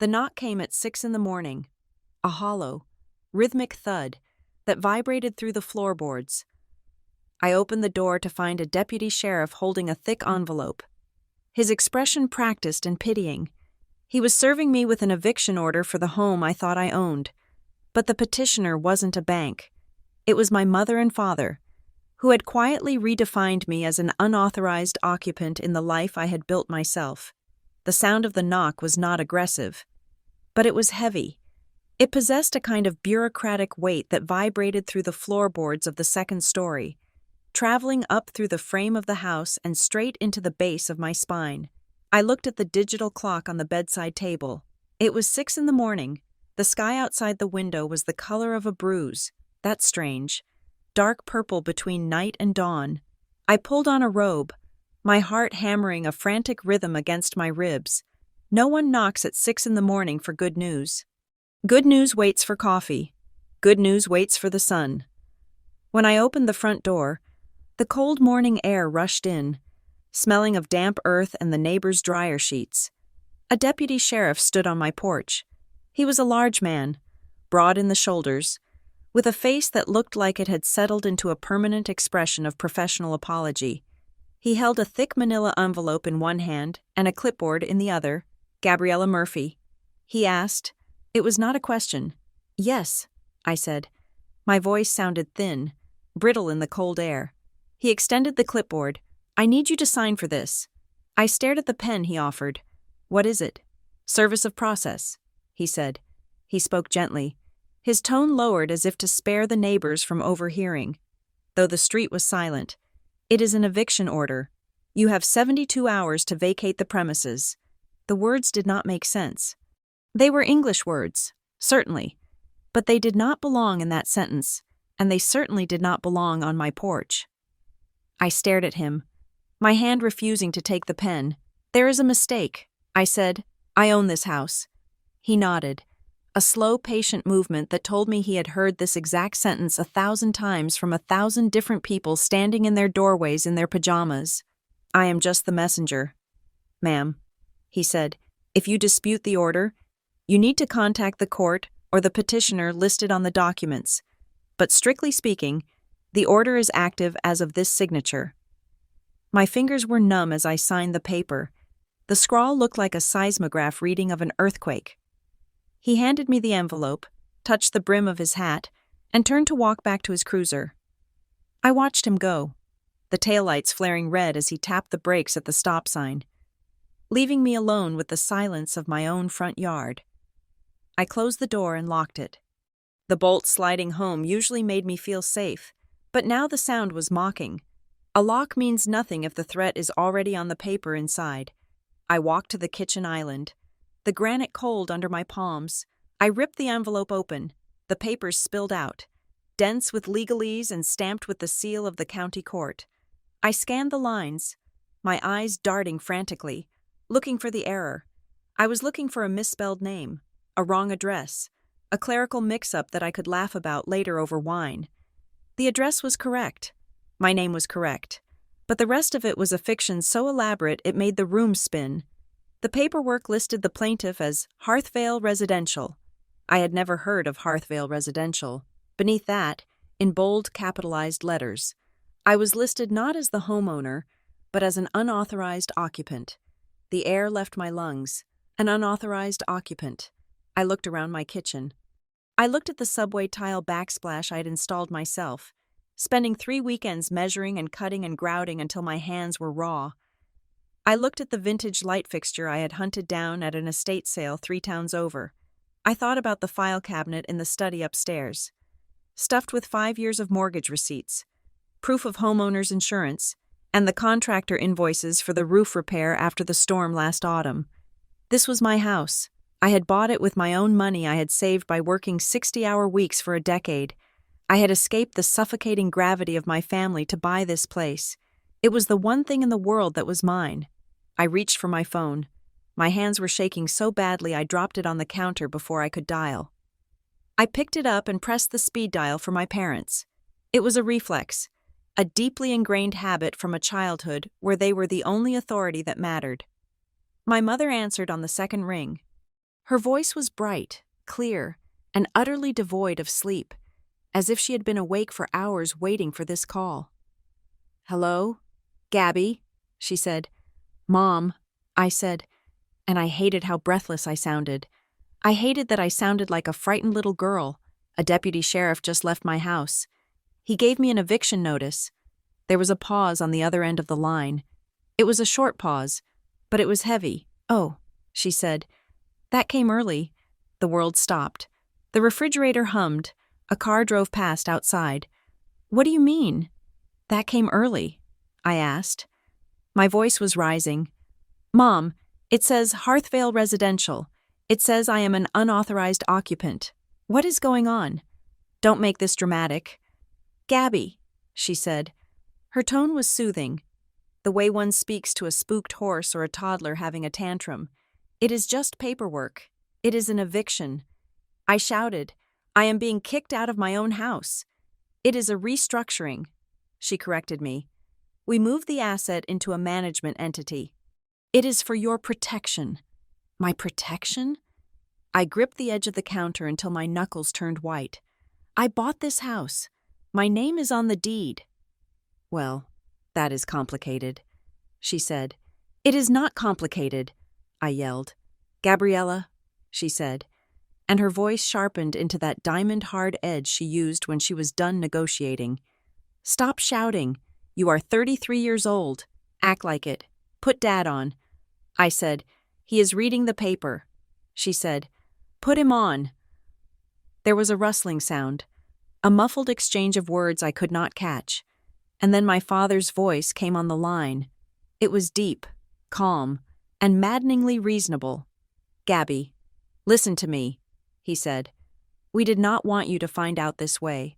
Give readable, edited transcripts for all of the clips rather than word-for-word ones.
The knock came at 6 in the morning, a hollow, rhythmic thud that vibrated through the floorboards. I opened the door to find a deputy sheriff holding a thick envelope, his expression practiced and pitying. He was serving me with an eviction order for the home I thought I owned. But the petitioner wasn't a bank. It was my mother and father, who had quietly redefined me as an unauthorized occupant in the life I had built myself. The sound of the knock was not aggressive, but it was heavy. It possessed a kind of bureaucratic weight that vibrated through the floorboards of the second story, traveling up through the frame of the house and straight into the base of my spine. I looked at the digital clock on the bedside table. It was 6 in the morning. The sky outside the window was the color of a bruise. That's strange. Dark purple between night and dawn. I pulled on a robe, my heart hammering a frantic rhythm against my ribs. No one knocks at 6 in the morning for good news. Good news waits for coffee. Good news waits for the sun. When I opened the front door, the cold morning air rushed in, smelling of damp earth and the neighbors' dryer sheets. A deputy sheriff stood on my porch. He was a large man, broad in the shoulders, with a face that looked like it had settled into a permanent expression of professional apology. He held a thick manila envelope in one hand and a clipboard in the other. "Gabriella Murphy?" he asked. It was not a question. "Yes," I said. My voice sounded thin, brittle in the cold air. He extended the clipboard. "I need you to sign for this." I stared at the pen he offered. "What is it?" "Service of process," he said. He spoke gently, his tone lowered as if to spare the neighbors from overhearing, though the street was silent. "It is an eviction order. You have 72 hours to vacate the premises." The words did not make sense. They were English words, certainly, but they did not belong in that sentence, and they certainly did not belong on my porch. I stared at him, my hand refusing to take the pen. "There is a mistake," I said. "I own this house." He nodded, a slow, patient movement that told me he had heard this exact sentence 1,000 times from 1,000 different people standing in their doorways in their pajamas. "I am just the messenger, ma'am," he said. "If you dispute the order, you need to contact the court or the petitioner listed on the documents. But strictly speaking, the order is active as of this signature." My fingers were numb as I signed the paper. The scrawl looked like a seismograph reading of an earthquake. He handed me the envelope, touched the brim of his hat, and turned to walk back to his cruiser. I watched him go, the taillights flaring red as he tapped the brakes at the stop sign, leaving me alone with the silence of my own front yard. I closed the door and locked it. The bolt sliding home usually made me feel safe, but now the sound was mocking. A lock means nothing if the threat is already on the paper inside. I walked to the kitchen island, the granite cold under my palms. I ripped the envelope open. The papers spilled out, dense with legalese and stamped with the seal of the county court. I scanned the lines, my eyes darting frantically, looking for the error. I was looking for a misspelled name, a wrong address, a clerical mix-up that I could laugh about later over wine. The address was correct. My name was correct. But the rest of it was a fiction so elaborate it made the room spin. The paperwork listed the plaintiff as Hearthvale Residential. I had never heard of Hearthvale Residential. Beneath that, in bold capitalized letters, I was listed not as the homeowner, but as an unauthorized occupant. The air left my lungs. An unauthorized occupant. I looked around my kitchen. I looked at the subway tile backsplash I had installed myself, spending 3 weekends measuring and cutting and grouting until my hands were raw. I looked at the vintage light fixture I had hunted down at an estate sale 3 towns over. I thought about the file cabinet in the study upstairs, stuffed with 5 years of mortgage receipts, proof of homeowner's insurance, and the contractor invoices for the roof repair after the storm last autumn. This was my house. I had bought it with my own money I had saved by working 60-hour weeks for a decade. I had escaped the suffocating gravity of my family to buy this place. It was the one thing in the world that was mine. I reached for my phone. My hands were shaking so badly I dropped it on the counter before I could dial. I picked it up and pressed the speed dial for my parents. It was a reflex, a deeply ingrained habit from a childhood where they were the only authority that mattered. My mother answered on the second ring. Her voice was bright, clear, and utterly devoid of sleep, as if she had been awake for hours waiting for this call. "Hello? Gabby?" she said. "Mom," I said, and I hated how breathless I sounded. I hated that I sounded like a frightened little girl. A deputy sheriff just left my house. He gave me an eviction notice. There was a pause on the other end of the line. It was a short pause, but it was heavy. "Oh," she said. "That came early." The world stopped. The refrigerator hummed. A car drove past outside. "What do you mean?" "That came early?" I asked. My voice was rising. "Mom, it says Hearthvale Residential. It says I am an unauthorized occupant. What is going on? Don't make this dramatic." "Gabby," she said. Her tone was soothing, the way one speaks to a spooked horse or a toddler having a tantrum. "It is just paperwork. It is an eviction." I shouted, "I am being kicked out of my own house." "It is a restructuring," she corrected me. "We moved the asset into a management entity. It is for your protection." My protection? I gripped the edge of the counter until my knuckles turned white. "I bought this house. My name is on the deed." "Well, that is complicated," she said. "It is not complicated," I yelled. "Gabriella," she said, and her voice sharpened into that diamond-hard edge she used when she was done negotiating. "Stop shouting. You are 33 years old. Act like it. Put Dad on." I said, "He is reading the paper." She said, "Put him on." There was a rustling sound, a muffled exchange of words I could not catch, and then my father's voice came on the line. It was deep, calm, and maddeningly reasonable. "Gabby, listen to me," he said. "We did not want you to find out this way.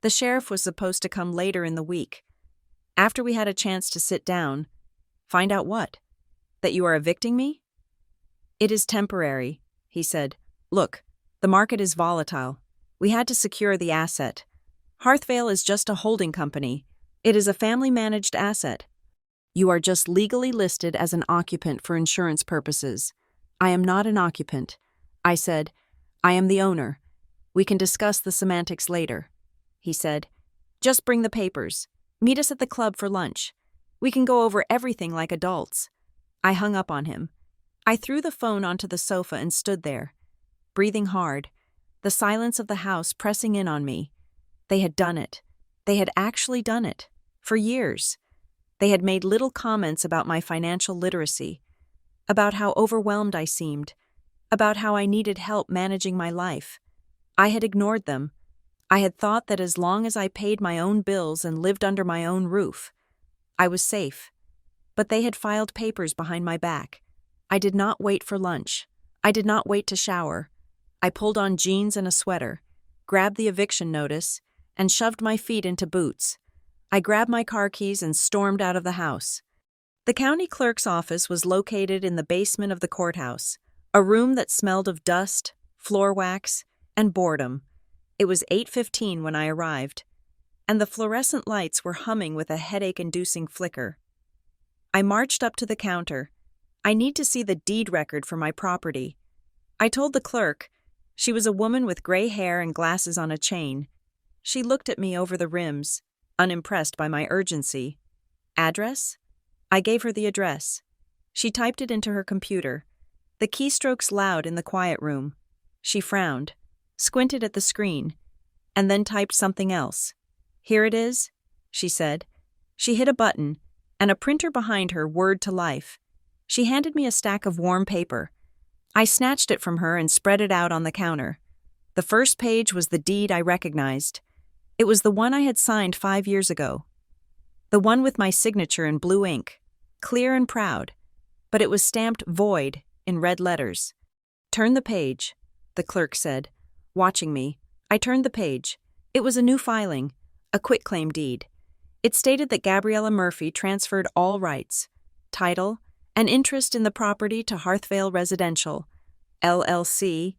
The sheriff was supposed to come later in the week. After we had a chance to sit down, find out what? That you are evicting me?" "It is temporary," he said. "Look, the market is volatile. We had to secure the asset. Hearthvale is just a holding company. It is a family-managed asset. You are just legally listed as an occupant for insurance purposes. I am not an occupant." I said, "I am the owner. We can discuss the semantics later." He said, "Just bring the papers. Meet us at the club for lunch. We can go over everything like adults." I hung up on him. I threw the phone onto the sofa and stood there, breathing hard, the silence of the house pressing in on me. They had done it. They had actually done it. For years. They had made little comments about my financial literacy, about how overwhelmed I seemed, about how I needed help managing my life. I had ignored them. I had thought that as long as I paid my own bills and lived under my own roof, I was safe. But they had filed papers behind my back. I did not wait for lunch. I did not wait to shower. I pulled on jeans and a sweater, grabbed the eviction notice, and shoved my feet into boots. I grabbed my car keys and stormed out of the house. The county clerk's office was located in the basement of the courthouse, a room that smelled of dust, floor wax, and boredom. It was 8:15 when I arrived, and the fluorescent lights were humming with a headache-inducing flicker. I marched up to the counter. "I need to see the deed record for my property." I told the clerk. She was a woman with gray hair and glasses on a chain. She looked at me over the rims, unimpressed by my urgency. "Address?" I gave her the address. She typed it into her computer, the keystrokes loud in the quiet room. She frowned, squinted at the screen, and then typed something else. "Here it is," she said. She hit a button, and a printer behind her whirred to life. She handed me a stack of warm paper. I snatched it from her and spread it out on the counter. The first page was the deed I recognized. It was the one I had signed 5 years ago. The one with my signature in blue ink, clear and proud, but it was stamped void in red letters. "Turn the page," the clerk said, watching me. I turned the page. It was a new filing, a quitclaim deed. It stated that Gabriella Murphy transferred all rights, title, and interest in the property to Hearthvale Residential, LLC.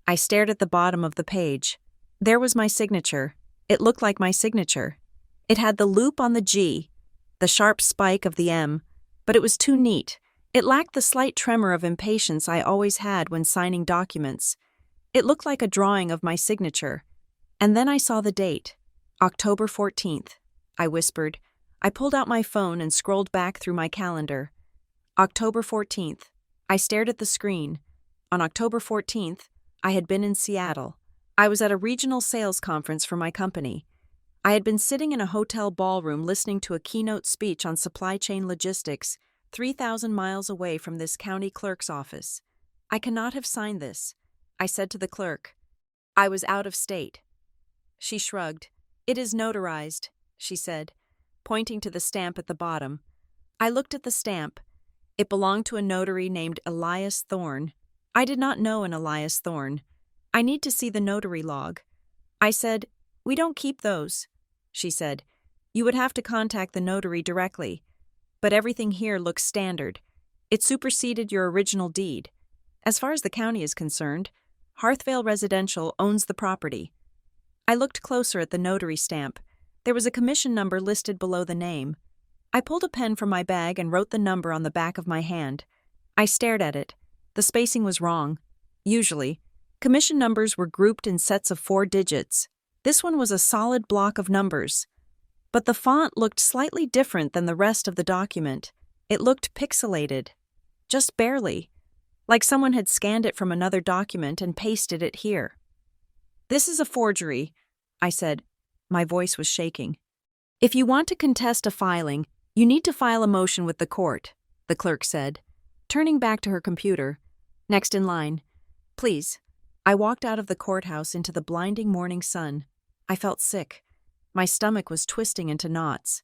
I stared at the bottom of the page. There was my signature. It looked like my signature. It had the loop on the G, the sharp spike of the M, but it was too neat. It lacked the slight tremor of impatience I always had when signing documents. It looked like a drawing of my signature. And then I saw the date. October 14th, I whispered. I pulled out my phone and scrolled back through my calendar. October 14th. I stared at the screen. On October 14th, I had been in Seattle. I was at a regional sales conference for my company. I had been sitting in a hotel ballroom listening to a keynote speech on supply chain logistics, 3,000 miles away from this county clerk's office. I cannot have signed this, I said to the clerk. I was out of state. She shrugged. It is notarized, she said, pointing to the stamp at the bottom. I looked at the stamp. It belonged to a notary named Elias Thorne. I did not know an Elias Thorne. I need to see the notary log. I said, We don't keep those, she said. You would have to contact the notary directly. But everything here looks standard. It superseded your original deed. As far as the county is concerned, Hearthvale Residential owns the property. I looked closer at the notary stamp. There was a commission number listed below the name. I pulled a pen from my bag and wrote the number on the back of my hand. I stared at it. The spacing was wrong. Usually, commission numbers were grouped in sets of 4 digits. This one was a solid block of numbers. But the font looked slightly different than the rest of the document. It looked pixelated. Just barely. Like someone had scanned it from another document and pasted it here. This is a forgery, I said. My voice was shaking. If you want to contest a filing, you need to file a motion with the court, the clerk said, turning back to her computer. Next in line. Please. I walked out of the courthouse into the blinding morning sun. I felt sick. My stomach was twisting into knots.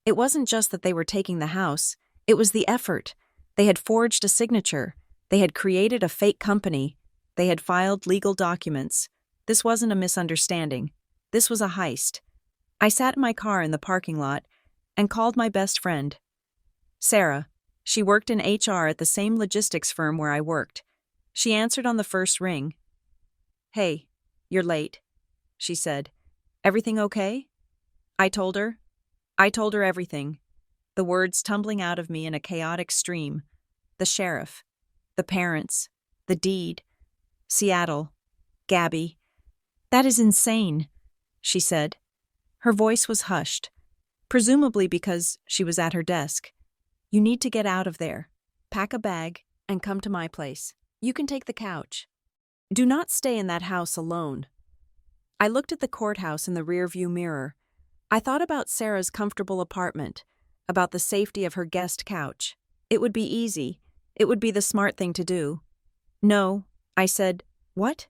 It wasn't just that they were taking the house. It was the effort. They had forged a signature. They had created a fake company. They had filed legal documents. This wasn't a misunderstanding. This was a heist. I sat in my car in the parking lot and called my best friend. Sarah. She worked in HR at the same logistics firm where I worked. She answered on the first ring. Hey, you're late, she said. Everything okay? I told her everything, the words tumbling out of me in a chaotic stream. The sheriff, the parents, the deed, Seattle, Gabby. That is insane, she said. Her voice was hushed, presumably because she was at her desk. You need to get out of there. Pack a bag and come to my place. You can take the couch. Do not stay in that house alone. I looked at the courthouse in the rearview mirror. I thought about Sarah's comfortable apartment, about the safety of her guest couch. It would be easy. It would be the smart thing to do. No, I said. What?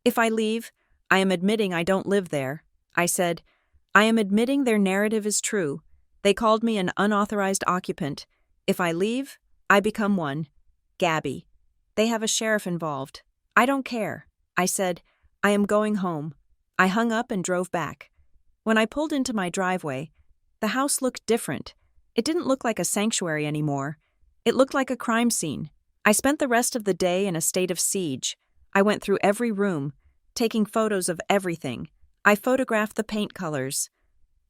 If I leave, I am admitting I don't live there. I said, I am admitting their narrative is true. They called me an unauthorized occupant. If I leave, I become one. Gabby. They have a sheriff involved. I don't care. I said, I am going home. I hung up and drove back. When I pulled into my driveway, the house looked different. It didn't look like a sanctuary anymore. It looked like a crime scene. I spent the rest of the day in a state of siege. I went through every room, taking photos of everything. I photographed the paint colors,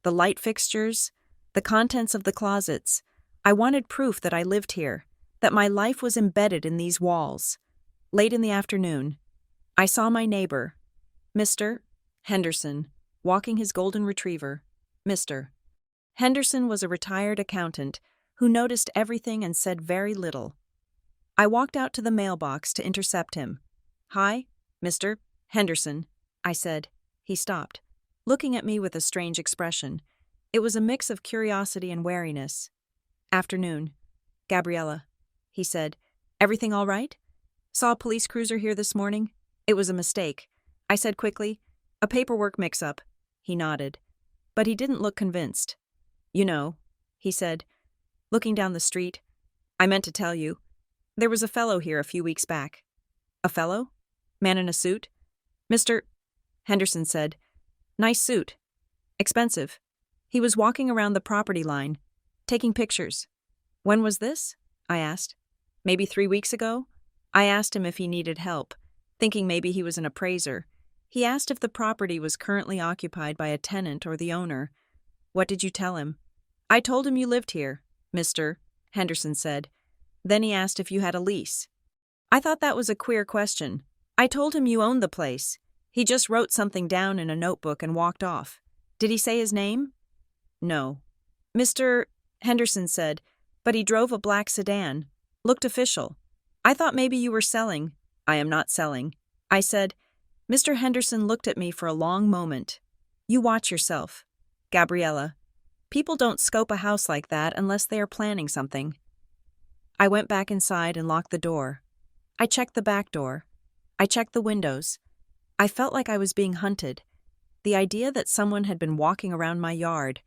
the light fixtures, the contents of the closets. I wanted proof that I lived here, that my life was embedded in these walls. Late in the afternoon, I saw my neighbor, Mr. Henderson, walking his golden retriever. Mr. Henderson was a retired accountant who noticed everything and said very little. I walked out to the mailbox to intercept him. Hi, Mr. Henderson, I said. He stopped, looking at me with a strange expression. It was a mix of curiosity and wariness. Afternoon. Gabriella, he said. Everything all right? Saw a police cruiser here this morning. It was a mistake. I said quickly, a paperwork mix-up. He nodded. But he didn't look convinced. You know, he said, looking down the street. I meant to tell you. There was a fellow here a few weeks back. A fellow? Man in a suit? Mr. Henderson said. Nice suit. Expensive. He was walking around the property line, taking pictures. When was this? I asked. Maybe 3 weeks ago? I asked him if he needed help, thinking maybe he was an appraiser. He asked if the property was currently occupied by a tenant or the owner. What did you tell him? I told him you lived here, Mr. Henderson said. Then he asked if you had a lease. I thought that was a queer question. I told him you owned the place. He just wrote something down in a notebook and walked off. Did he say his name? No. Mr. Henderson said, but he drove a black sedan. Looked official. I thought maybe you were selling. I am not selling. I said. Mr. Henderson looked at me for a long moment. You watch yourself. Gabriella. People don't scope a house like that unless they are planning something. I went back inside and locked the door. I checked the back door. I checked the windows. I felt like I was being hunted. The idea that someone had been walking around my yard,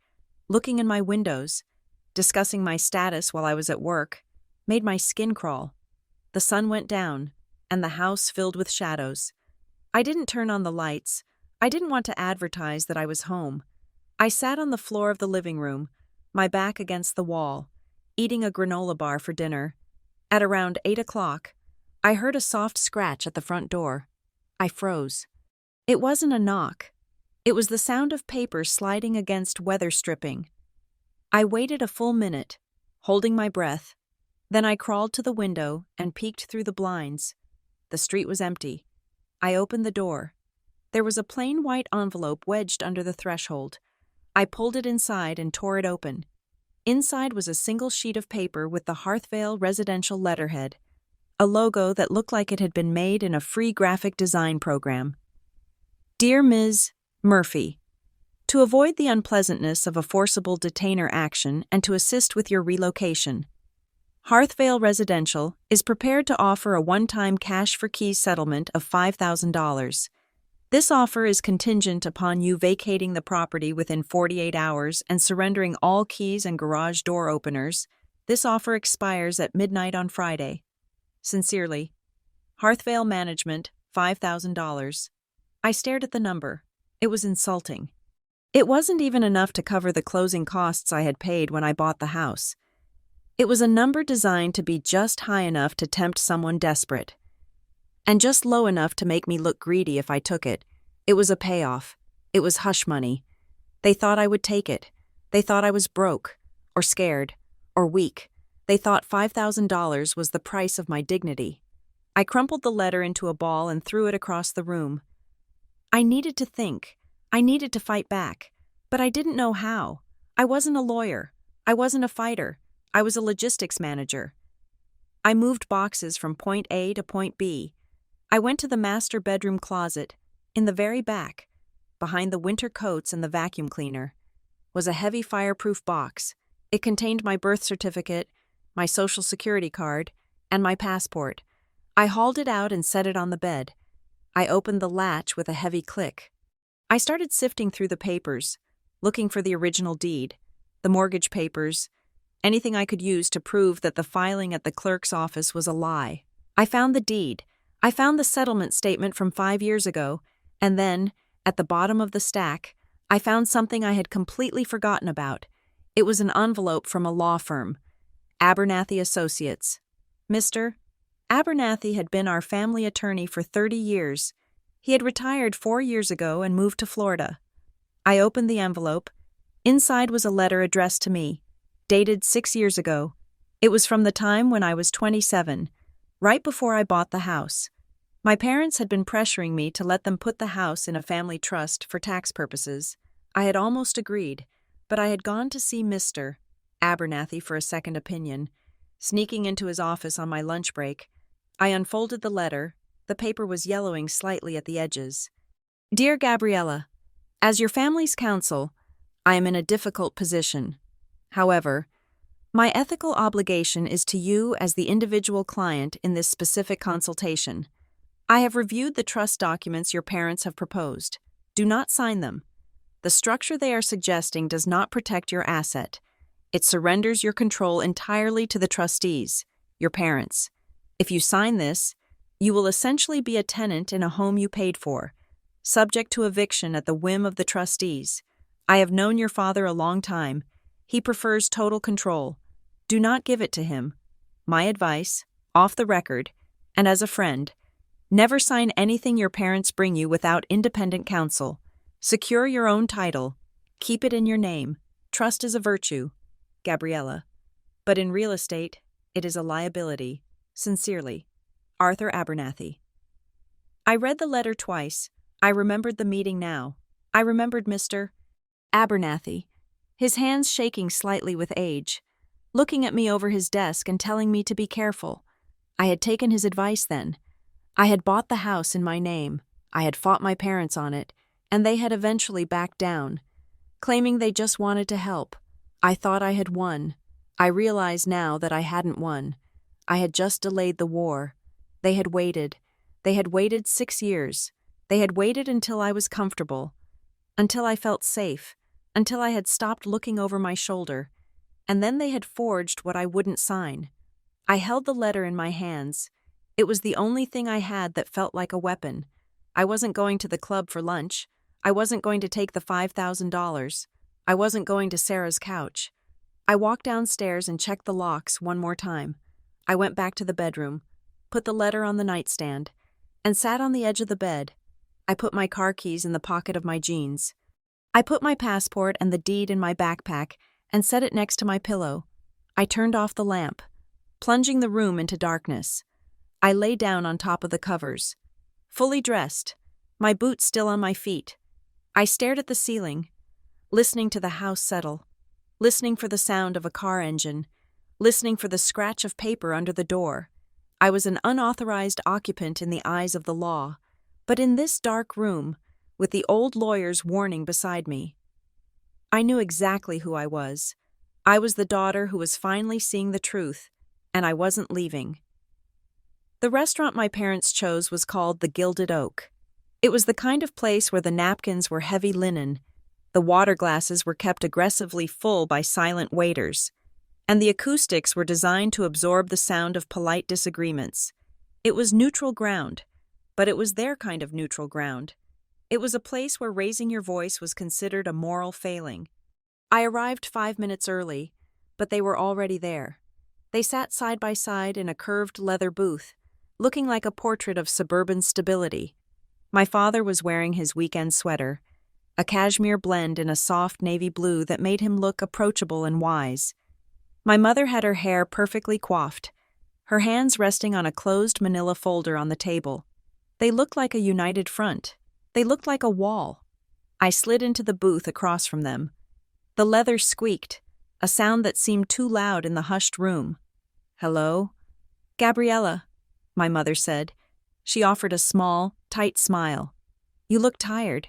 looking in my windows, discussing my status while I was at work, made my skin crawl. The sun went down, and the house filled with shadows. I didn't turn on the lights. I didn't want to advertise that I was home. I sat on the floor of the living room, my back against the wall, eating a granola bar for dinner. At around 8 o'clock, I heard a soft scratch at the front door. I froze. It wasn't a knock. It was the sound of paper sliding against weather stripping. I waited a full minute, holding my breath. Then I crawled to the window and peeked through the blinds. The street was empty. I opened the door. There was a plain white envelope wedged under the threshold. I pulled it inside and tore it open. Inside was a single sheet of paper with the Hearthvale residential letterhead, a logo that looked like it had been made in a free graphic design program. Dear Ms. Murphy, to avoid the unpleasantness of a forcible detainer action and to assist with your relocation, Hearthvale Residential is prepared to offer a one-time cash-for-keys settlement of $5,000. This offer is contingent upon you vacating the property within 48 hours and surrendering all keys and garage door openers. This offer expires at midnight on Friday. Sincerely, Hearthvale Management, $5,000. I stared at the number. It was insulting. It wasn't even enough to cover the closing costs I had paid when I bought the house. It was a number designed to be just high enough to tempt someone desperate, and just low enough to make me look greedy if I took it. It was a payoff. It was hush money. They thought I would take it. They thought I was broke, or scared, or weak. They thought $5,000 was the price of my dignity. I crumpled the letter into a ball and threw it across the room. I needed to think. I needed to fight back. But I didn't know how. I wasn't a lawyer. I wasn't a fighter. I was a logistics manager. I moved boxes from point A to point B. I went to the master bedroom closet. In the very back, behind the winter coats and the vacuum cleaner, was a heavy fireproof box. It contained my birth certificate, my social security card, and my passport. I hauled it out and set it on the bed. I opened the latch with a heavy click. I started sifting through the papers, looking for the original deed, the mortgage papers, anything I could use to prove that the filing at the clerk's office was a lie. I found the deed. I found the settlement statement from 5 years ago, and then, at the bottom of the stack, I found something I had completely forgotten about. It was an envelope from a law firm, Abernathy Associates. Mr. Abernathy had been our family attorney for 30 years. He had retired 4 years ago and moved to Florida. I opened the envelope. Inside was a letter addressed to me, dated 6 years ago. It was from the time when I was 27, right before I bought the house. My parents had been pressuring me to let them put the house in a family trust for tax purposes. I had almost agreed, but I had gone to see Mr. Abernathy for a second opinion. Sneaking into his office on my lunch break, I unfolded the letter. The paper was yellowing slightly at the edges. Dear Gabriella, as your family's counsel, I am in a difficult position. However, my ethical obligation is to you as the individual client in this specific consultation. I have reviewed the trust documents your parents have proposed. Do not sign them. The structure they are suggesting does not protect your asset. It surrenders your control entirely to the trustees, your parents. If you sign this, you will essentially be a tenant in a home you paid for, subject to eviction at the whim of the trustees. I have known your father a long time. He prefers total control. Do not give it to him. My advice, off the record, and as a friend, never sign anything your parents bring you without independent counsel. Secure your own title. Keep it in your name. Trust is a virtue. Gabriella. But in real estate, It is a liability. Sincerely, Arthur Abernathy. I read the letter twice. I remembered the meeting now. I remembered Mr. Abernathy, his hands shaking slightly with age, looking at me over his desk and telling me to be careful. I had taken his advice then. I had bought the house in my name. I had fought my parents on it, and they had eventually backed down, claiming they just wanted to help. I thought I had won. I realize now that I hadn't won. I had just delayed the war. They had waited. They had waited 6 years. They had waited until I was comfortable, until I felt safe, until I had stopped looking over my shoulder, and then they had forged what I wouldn't sign. I held the letter in my hands. It was the only thing I had that felt like a weapon. I wasn't going to the club for lunch. I wasn't going to take the $5,000. I wasn't going to Sarah's couch. I walked downstairs and checked the locks one more time. I went back to the bedroom, put the letter on the nightstand, and sat on the edge of the bed. I put my car keys in the pocket of my jeans. I put my passport and the deed in my backpack and set it next to my pillow. I turned off the lamp, plunging the room into darkness. I lay down on top of the covers, fully dressed, my boots still on my feet. I stared at the ceiling, listening to the house settle, listening for the sound of a car engine, listening for the scratch of paper under the door. I was an unauthorized occupant in the eyes of the law, but in this dark room, with the old lawyer's warning beside me, I knew exactly who I was. I was the daughter who was finally seeing the truth, and I wasn't leaving. The restaurant my parents chose was called the Gilded Oak. It was the kind of place where the napkins were heavy linen, the water glasses were kept aggressively full by silent waiters, and the acoustics were designed to absorb the sound of polite disagreements. It was neutral ground, but it was their kind of neutral ground. It was a place where raising your voice was considered a moral failing. I arrived 5 minutes early, but they were already there. They sat side by side in a curved leather booth, looking like a portrait of suburban stability. My father was wearing his weekend sweater, a cashmere blend in a soft navy blue that made him look approachable and wise. My mother had her hair perfectly coiffed, her hands resting on a closed manila folder on the table. They looked like a united front. They looked like a wall. I slid into the booth across from them. The leather squeaked, a sound that seemed too loud in the hushed room. "Hello?" "Gabriella," my mother said. She offered a small, tight smile. "You look tired."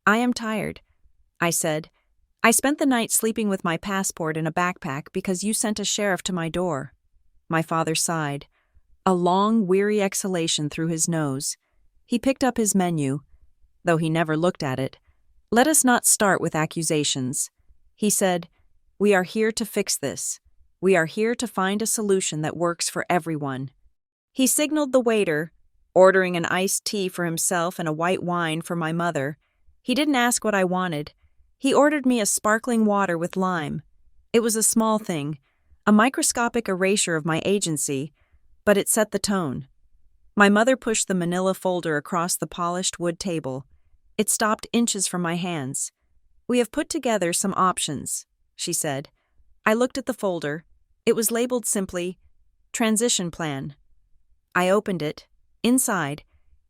"I am tired," I said. "I spent the night sleeping with my passport in a backpack because you sent a sheriff to my door." My father sighed, a long, weary exhalation through his nose. He picked up his menu, though he never looked at it. "Let us not start with accusations," he said. "We are here to fix this. We are here to find a solution that works for everyone." He signaled the waiter, ordering an iced tea for himself and a white wine for my mother. He didn't ask what I wanted. He ordered me a sparkling water with lime. It was a small thing, a microscopic erasure of my agency, but it set the tone. My mother pushed the manila folder across the polished wood table. It stopped inches from my hands. "We have put together some options," she said. I looked at the folder. It was labeled simply, "Transition Plan." I opened it. Inside,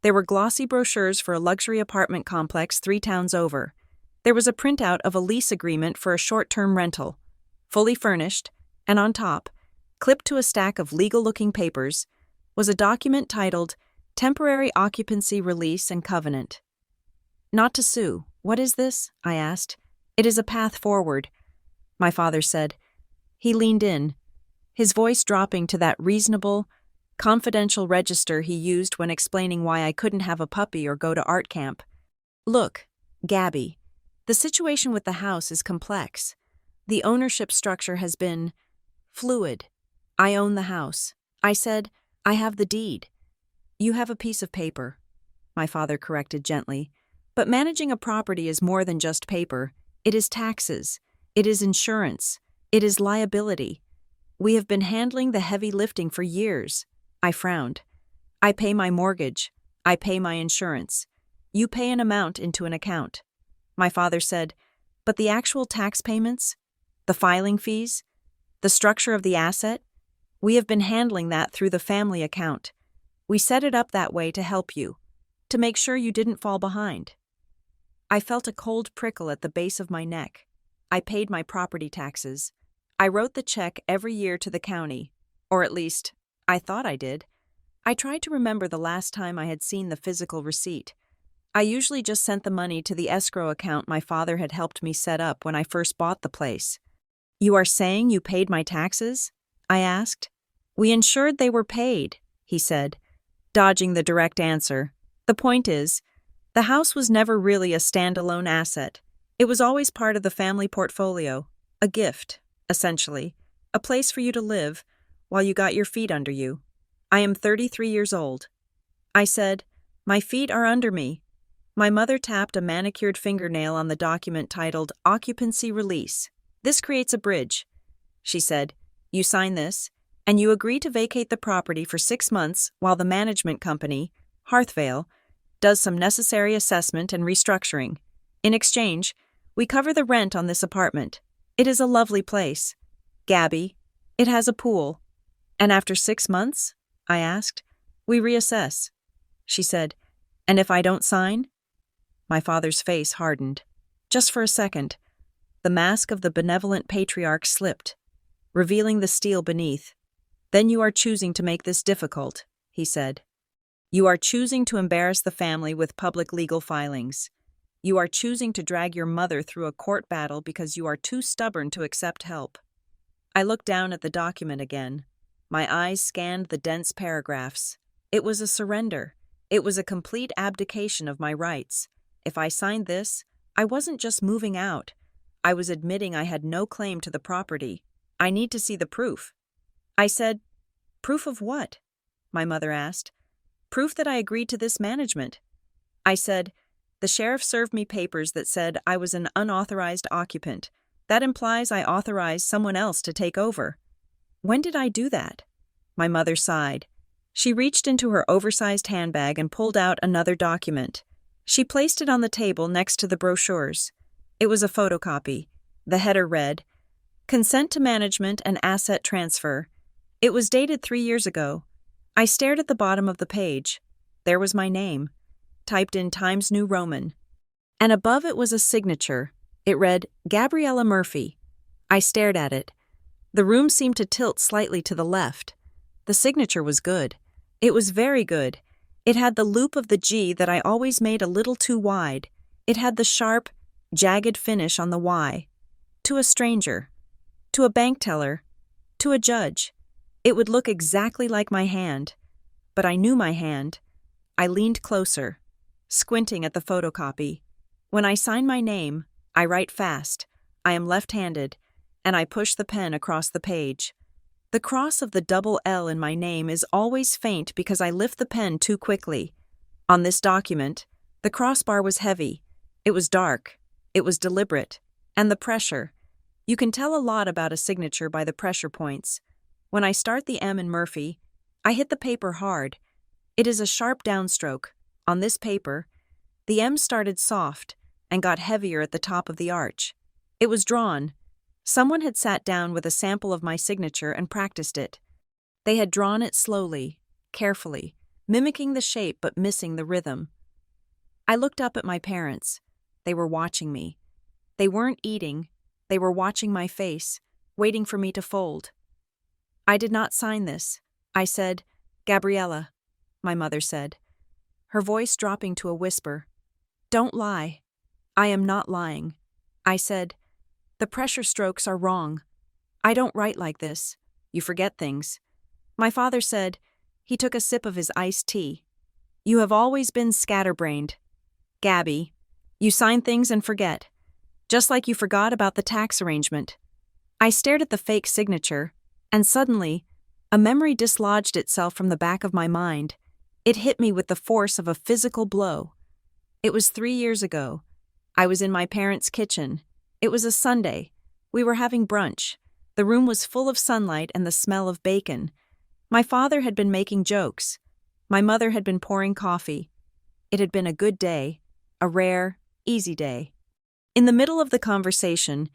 there were glossy brochures for a luxury apartment complex 3 towns over. There was a printout of a lease agreement for a short-term rental, fully furnished, and on top, clipped to a stack of legal-looking papers, was a document titled Temporary Occupancy Release and Covenant. "Not to sue. What is this?" I asked. "It is a path forward," my father said. He leaned in, his voice dropping to that reasonable, confidential register he used when explaining why I couldn't have a puppy or go to art camp. "Look, Gabby, the situation with the house is complex. The ownership structure has been fluid. I own the house." I said, "I have the deed." "You have a piece of paper," my father corrected gently. "But managing a property is more than just paper. It is taxes. It is insurance. It is liability. We have been handling the heavy lifting for years." I frowned. "I pay my mortgage. I pay my insurance. You pay an amount into an account." My father said, "But the actual tax payments? The filing fees? The structure of the asset? We have been handling that through the family account. We set it up that way to help you, to make sure you didn't fall behind. I felt a cold prickle at the base of my neck. I paid my property taxes. I wrote the check every year to the county, or at least, I thought I did. I tried to remember the last time I had seen the physical receipt. I usually just sent the money to the escrow account my father had helped me set up when I first bought the place. "You are saying you paid my taxes?" I asked. "We ensured they were paid," he said, dodging the direct answer. "The point is, the house was never really a standalone asset. It was always part of the family portfolio, a gift, essentially, a place for you to live while you got your feet under you. I am 33 years old." I said, "My feet are under me." My mother tapped a manicured fingernail on the document titled Occupancy Release. "This creates a bridge," she said. "You sign this, and you agree to vacate the property for 6 months while the management company, Hearthvale, does some necessary assessment and restructuring. In exchange, we cover the rent on this apartment. It is a lovely place. Gabby, it has a pool." "And after 6 months?" I asked. "We reassess," she said. "And if I don't sign?" My father's face hardened. Just for a second, the mask of the benevolent patriarch slipped, revealing the steel beneath. "Then you are choosing to make this difficult," he said. "You are choosing to embarrass the family with public legal filings. You are choosing to drag your mother through a court battle because you are too stubborn to accept help." I looked down at the document again. My eyes scanned the dense paragraphs. It was a surrender. It was a complete abdication of my rights. If I signed this, I wasn't just moving out. I was admitting I had no claim to the property. "I need to see the proof." I said, "Proof of what?" my mother asked. "Proof that I agreed to this management." I said, "The sheriff served me papers that said I was an unauthorized occupant. That implies I authorized someone else to take over." "When did I do that?" My mother sighed. She reached into her oversized handbag and pulled out another document. She placed it on the table next to the brochures. It was a photocopy. The header read, "Consent to Management and Asset Transfer." It was dated 3 years ago. I stared at the bottom of the page. There was my name, typed in Times New Roman. And above it was a signature. It read, "Gabriella Murphy." I stared at it. The room seemed to tilt slightly to the left. The signature was good. It was very good. It had the loop of the G that I always made a little too wide. It had the sharp, jagged finish on the Y. To a stranger. To a bank teller. To a judge. It would look exactly like my hand. But I knew my hand. I leaned closer, squinting at the photocopy. When I sign my name, I write fast. I am left-handed, and I push the pen across the page. The cross of the double L in my name is always faint because I lift the pen too quickly. On this document, the crossbar was heavy. It was dark. It was deliberate. And the pressure. You can tell a lot about a signature by the pressure points. When I start the M in Murphy, I hit the paper hard. It is a sharp downstroke. On this paper, the M started soft and got heavier at the top of the arch. It was drawn. Someone had sat down with a sample of my signature and practiced it. They had drawn it slowly, carefully, mimicking the shape but missing the rhythm. I looked up at my parents. They were watching me. They weren't eating. They were watching my face, waiting for me to fold. "I did not sign this." I said, "Gabriella," my mother said, her voice dropping to a whisper. "Don't lie." "I am not lying." I said, "The pressure strokes are wrong. I don't write like this. You forget things." My father said, he took a sip of his iced tea. "You have always been scatterbrained. Gabby, you sign things and forget. Just like you forgot about the tax arrangement." I stared at the fake signature, and suddenly, a memory dislodged itself from the back of my mind. It hit me with the force of a physical blow. It was 3 years ago. I was in my parents' kitchen. It was a Sunday. We were having brunch. The room was full of sunlight and the smell of bacon. My father had been making jokes. My mother had been pouring coffee. It had been a good day, a rare, easy day. In the middle of the conversation,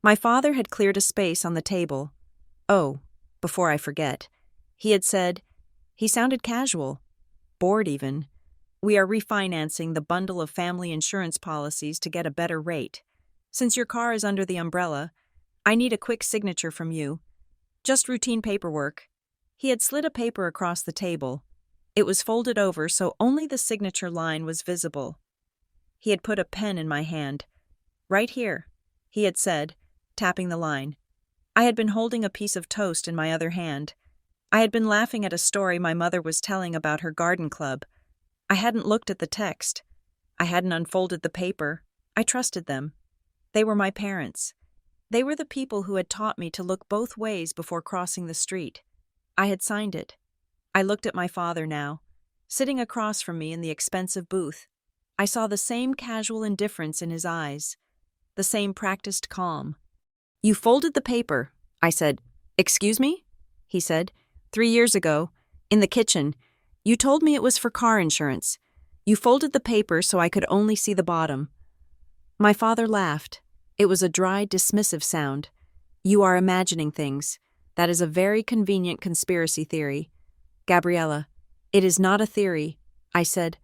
my father had cleared a space on the table. "Oh, Before I forget, he had said, he sounded casual, bored even. "We are refinancing the bundle of family insurance policies to get a better rate. Since your car is under the umbrella, I need a quick signature from you. Just routine paperwork." He had slid a paper across the table. It was folded over so only the signature line was visible. He had put a pen in my hand. "Right here," he had said, tapping the line. I had been holding a piece of toast in my other hand. I had been laughing at a story my mother was telling about her garden club. I hadn't looked at the text. I hadn't unfolded the paper. I trusted them. They were my parents. They were the people who had taught me to look both ways before crossing the street. I had signed it. I looked at my father now, sitting across from me in the expensive booth. I saw the same casual indifference in his eyes, the same practiced calm. "You folded the paper," I said. "Excuse me?" he said. 3 years ago, in the kitchen, you told me it was for car insurance. You folded the paper so I could only see the bottom." My father laughed. It was a dry, dismissive sound. "You are imagining things. That is a very convenient conspiracy theory." "Gabriella, it is not a theory," I said.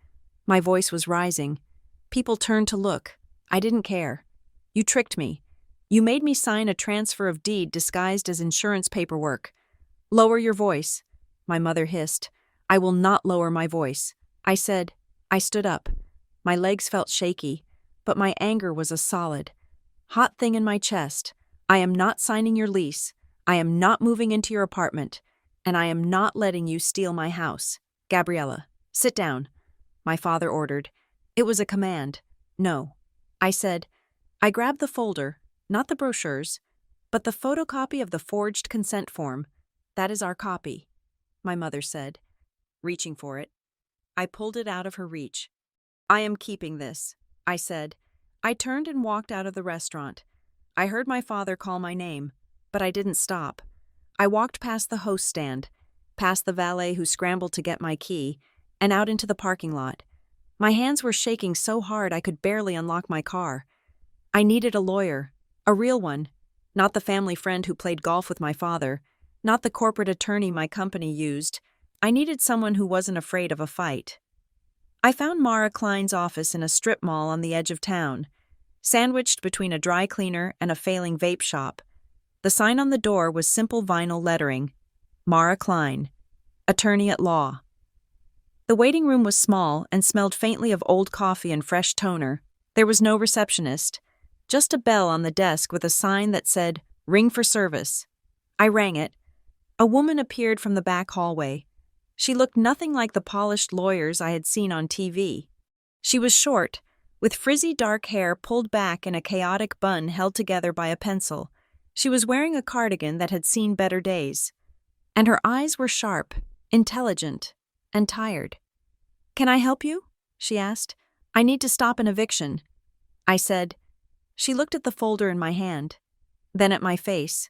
My voice was rising. People turned to look. I didn't care. "You tricked me. You made me sign a transfer of deed disguised as insurance paperwork." "Lower your voice," my mother hissed. "I will not lower my voice," I said. I stood up. My legs felt shaky, but my anger was a solid, hot thing in my chest. "I am not signing your lease. I am not moving into your apartment. And I am not letting you steal my house. Gabriella, sit down," my father ordered. It was a command. "No," I said. I grabbed the folder, not the brochures, but the photocopy of the forged consent form. "That is our copy," my mother said, reaching for it. I pulled it out of her reach. "I am keeping this," I said. I turned and walked out of the restaurant. I heard my father call my name, but I didn't stop. I walked past the host stand, past the valet who scrambled to get my key, and out into the parking lot. My hands were shaking so hard I could barely unlock my car. I needed a lawyer, a real one, not the family friend who played golf with my father, not the corporate attorney my company used. I needed someone who wasn't afraid of a fight. I found Mara Klein's office in a strip mall on the edge of town, sandwiched between a dry cleaner and a failing vape shop. The sign on the door was simple vinyl lettering, "Mara Klein, attorney at law." The waiting room was small and smelled faintly of old coffee and fresh toner. There was no receptionist, just a bell on the desk with a sign that said, "Ring for service." I rang it. A woman appeared from the back hallway. She looked nothing like the polished lawyers I had seen on TV. She was short, with frizzy dark hair pulled back in a chaotic bun held together by a pencil. She was wearing a cardigan that had seen better days. And her eyes were sharp, intelligent, and tired. "Can I help you?" she asked. "I need to stop an eviction." I said. She looked at the folder in my hand, then at my face.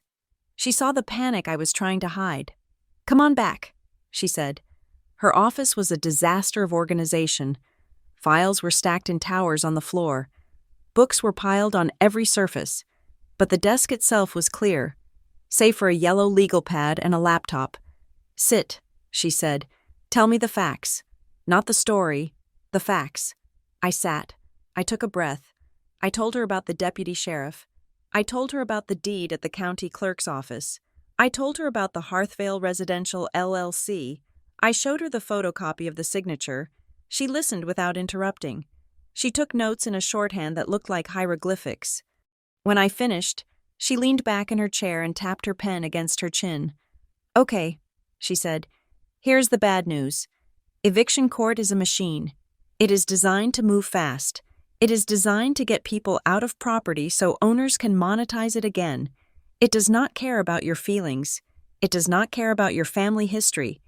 She saw the panic I was trying to hide. "Come on back," she said. Her office was a disaster of organization. Files were stacked in towers on the floor. Books were piled on every surface. But the desk itself was clear, save for a yellow legal pad and a laptop. "Sit," she said. "Tell me the facts. Not the story, the facts." I sat. I took a breath. I told her about the deputy sheriff. I told her about the deed at the county clerk's office. I told her about the Hearthvale Residential LLC. I showed her the photocopy of the signature. She listened without interrupting. She took notes in a shorthand that looked like hieroglyphics. When I finished, she leaned back in her chair and tapped her pen against her chin. "Okay," she said. "Here's the bad news. Eviction court is a machine. It is designed to move fast. It is designed to get people out of property so owners can monetize it again. It does not care about your feelings. It does not care about your family history.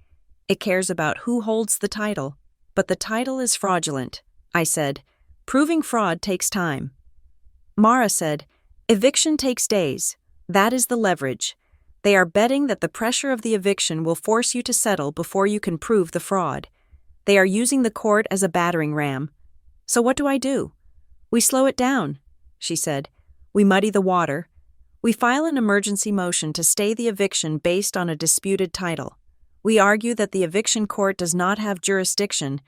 It cares about who holds the title. But the title is fraudulent," I said. "Proving fraud takes time." Mara said, "Eviction takes days. That is the leverage. They are betting that the pressure of the eviction will force you to settle before you can prove the fraud. They are using the court as a battering ram. So what do? "We slow it down," she said. "We muddy the water. We file an emergency motion to stay the eviction based on a disputed title. We argue that the eviction court does not have jurisdiction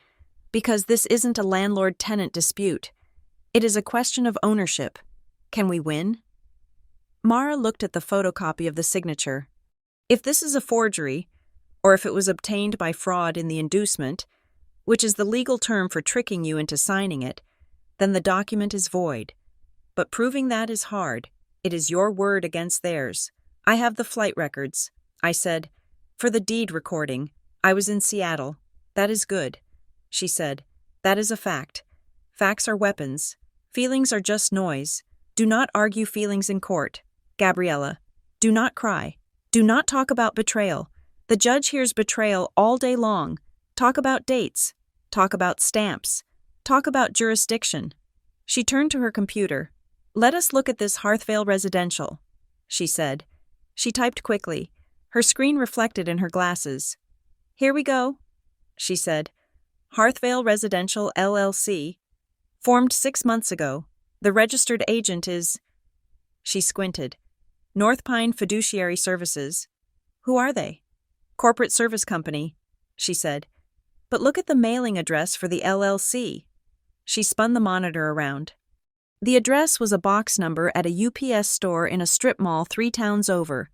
because this isn't a landlord-tenant dispute. It is a question of ownership. Can we win? Mara looked at the photocopy of the signature. If this is a forgery, or if it was obtained by fraud in the inducement, which is the legal term for tricking you into signing it, then the document is void. But proving that is hard. It is your word against theirs. I have the flight records. I said, for the deed recording, I was in Seattle. That is good. She said, that is a fact. Facts are weapons. Feelings are just noise. Do not argue feelings in court. Gabriella, do not cry. Do not talk about betrayal. The judge hears betrayal all day long. Talk about dates. Talk about stamps. Talk about jurisdiction. She turned to her computer. Let us look at this Hearthvale Residential, she said. She typed quickly. Her screen reflected in her glasses. Here we go, she said. Hearthvale Residential LLC. Formed 6 months ago. The registered agent is... She squinted. North Pine Fiduciary Services. Who are they? Corporate Service Company, she said. But look at the mailing address for the LLC. She spun the monitor around. The address was a box number at a UPS store in a strip mall 3 towns over.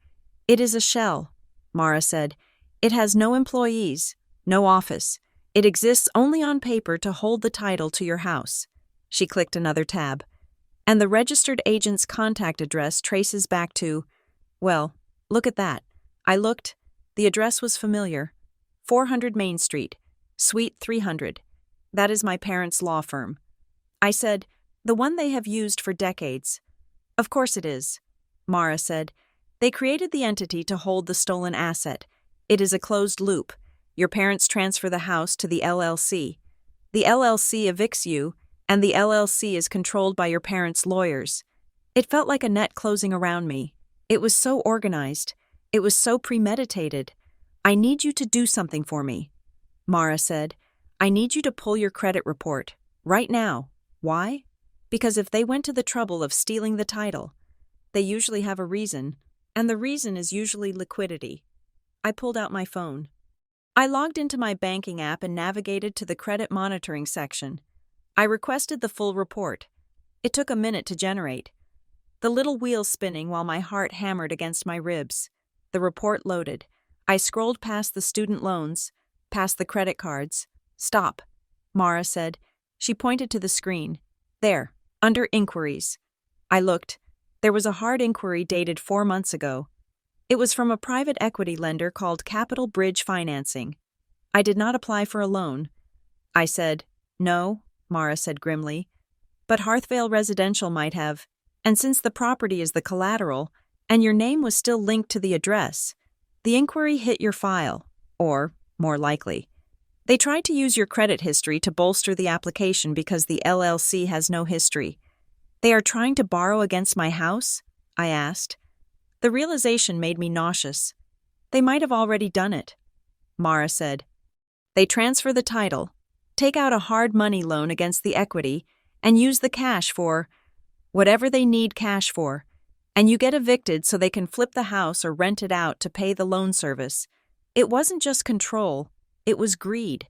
It is a shell, Mara said. It has no employees, no office. It exists only on paper to hold the title to your house. She clicked another tab. And the registered agent's contact address traces back to, well, look at that. I looked. The address was familiar. 400 Main Street, Suite 300. That is my parents' law firm. I said, the one they have used for decades. Of course it is, Mara said. They created the entity to hold the stolen asset. It is a closed loop. Your parents transfer the house to the LLC. The LLC evicts you, and the LLC is controlled by your parents' lawyers. It felt like a net closing around me. It was so organized. It was so premeditated. I need you to do something for me, Mara said. I need you to pull your credit report. Right now. Why? Because if they went to the trouble of stealing the title, they usually have a reason, and the reason is usually liquidity. I pulled out my phone. I logged into my banking app and navigated to the credit monitoring section. I requested the full report. It took a minute to generate. The little wheel spinning while my heart hammered against my ribs. The report loaded. I scrolled past the student loans, past the credit cards. Stop, Mara said. She pointed to the screen. There, under inquiries. I looked. There was a hard inquiry dated 4 months ago. It was from a private equity lender called Capital Bridge Financing. I did not apply for a loan. I said, no, Mara said grimly. But Hearthvale Residential might have, and since the property is the collateral, and your name was still linked to the address, the inquiry hit your file, or, more likely. They tried to use your credit history to bolster the application because the LLC has no history. They are trying to borrow against my house? I asked. The realization made me nauseous. They might have already done it, Mara said. They transfer the title, take out a hard money loan against the equity, and use the cash for whatever they need cash for, and you get evicted so they can flip the house or rent it out to pay the loan service. It wasn't just control, it was greed.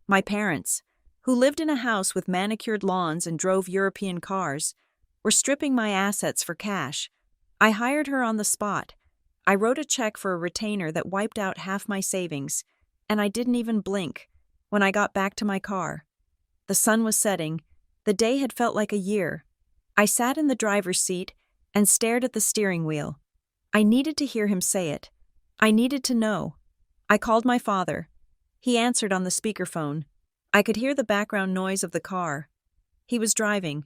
My parents, who lived in a house with manicured lawns and drove European cars, were stripping my assets for cash. I hired her on the spot. I wrote a check for a retainer that wiped out half my savings, and I didn't even blink when I got back to my car. The sun was setting. The day had felt like a year. I sat in the driver's seat and stared at the steering wheel. I needed to hear him say it. I needed to know. I called my father. He answered on the speakerphone. I could hear the background noise of the car. He was driving.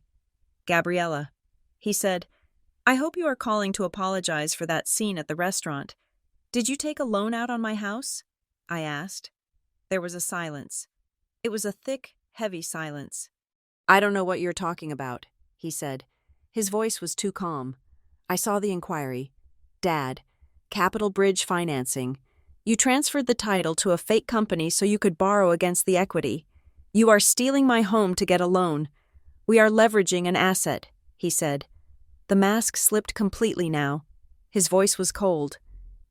Gabriella, he said, I hope you are calling to apologize for that scene at the restaurant. Did you take a loan out on my house? I asked. There was a silence. It was a thick, heavy silence. I don't know what you're talking about, he said. His voice was too calm. I saw the inquiry. Dad, Capital Bridge Financing. You transferred the title to a fake company so you could borrow against the equity. You are stealing my home to get a loan. We are leveraging an asset, he said. The mask slipped completely now. His voice was cold,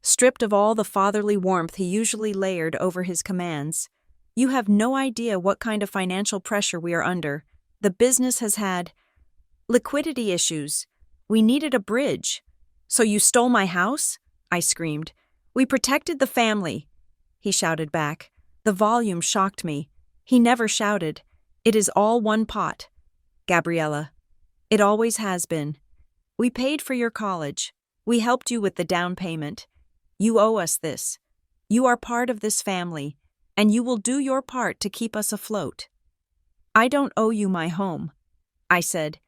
stripped of all the fatherly warmth he usually layered over his commands. You have no idea what kind of financial pressure we are under. The business has had liquidity issues. We needed a bridge. So you stole my house? I screamed. We protected the family, he shouted back. The volume shocked me. He never shouted. It is all one pot, Gabriella. It always has been. We paid for your college. We helped you with the down payment. You owe us this. You are part of this family, and you will do your part to keep us afloat. I don't owe you my home, I said.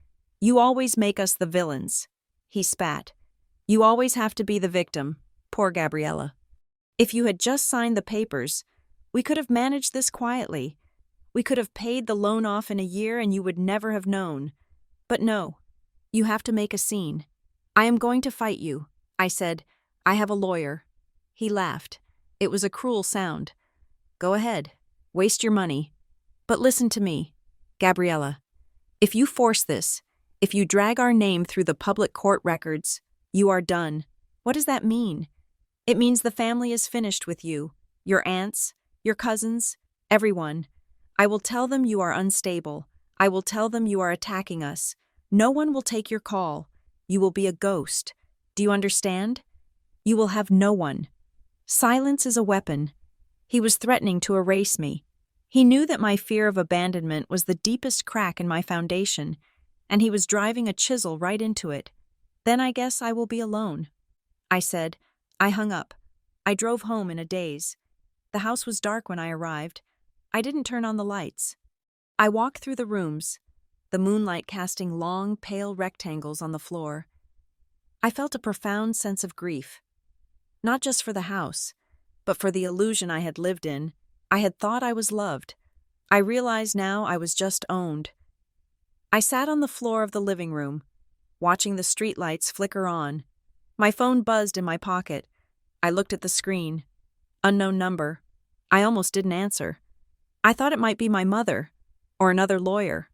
You always make us the villains. He spat. You always have to be the victim, poor Gabriella. If you had just signed the papers, we could have managed this quietly. We could have paid the loan off in a year and you would never have known. But no, you have to make a scene. I am going to fight you, I said. I have a lawyer. He laughed. It was a cruel sound. Go ahead. Waste your money. But listen to me, Gabriella. If you force this, if you drag our name through the public court records, you are done. What does that mean? It means the family is finished with you, your aunts, your cousins, everyone. I will tell them you are unstable. I will tell them you are attacking us. No one will take your call. You will be a ghost. Do you understand? You will have no one. Silence is a weapon. He was threatening to erase me. He knew that my fear of abandonment was the deepest crack in my foundation, and he was driving a chisel right into it. Then I guess I will be alone, I said. I hung up. I drove home in a daze. The house was dark when I arrived. I didn't turn on the lights. I walked through the rooms, the moonlight casting long, pale rectangles on the floor. I felt a profound sense of grief. Not just for the house, but for the illusion I had lived in. I had thought I was loved. I realized now I was just owned. I sat on the floor of the living room, watching the streetlights flicker on. My phone buzzed in my pocket. I looked at the screen. Unknown number. I almost didn't answer. I thought it might be my mother, or another lawyer,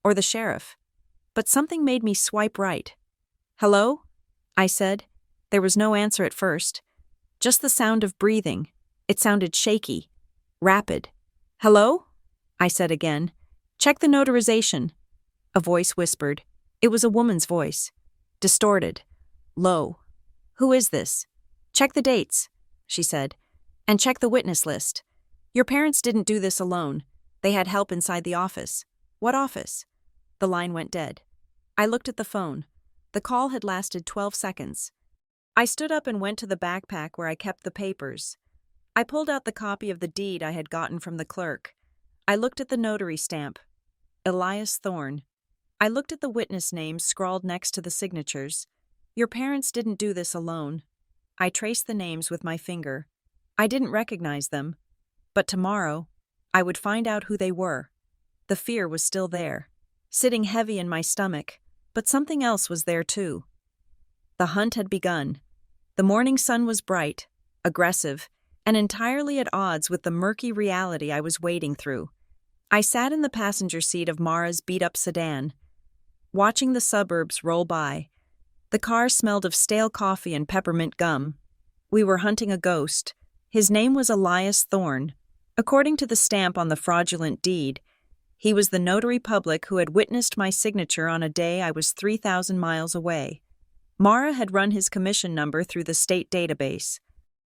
or the sheriff. But something made me swipe right. Hello? I said. There was no answer at first. Just the sound of breathing. It sounded shaky, rapid. Hello? I said again. Check the notarization. A voice whispered. It was a woman's voice. Distorted. Low. Who is this? Check the dates, she said. And check the witness list. Your parents didn't do this alone. They had help inside the office. What office? The line went dead. I looked at the phone. The call had lasted 12 seconds. I stood up and went to the backpack where I kept the papers. I pulled out the copy of the deed I had gotten from the clerk. I looked at the notary stamp. Elias Thorne. I looked at the witness names scrawled next to the signatures. Your parents didn't do this alone. I traced the names with my finger. I didn't recognize them. But tomorrow, I would find out who they were. The fear was still there, sitting heavy in my stomach, but something else was there too. The hunt had begun. The morning sun was bright, aggressive, and entirely at odds with the murky reality I was wading through. I sat in the passenger seat of Mara's beat-up sedan, watching the suburbs roll by. The car smelled of stale coffee and peppermint gum. We were hunting a ghost. His name was Elias Thorne. According to the stamp on the fraudulent deed, he was the notary public who had witnessed my signature on a day I was 3,000 miles away. Mara had run his commission number through the state database.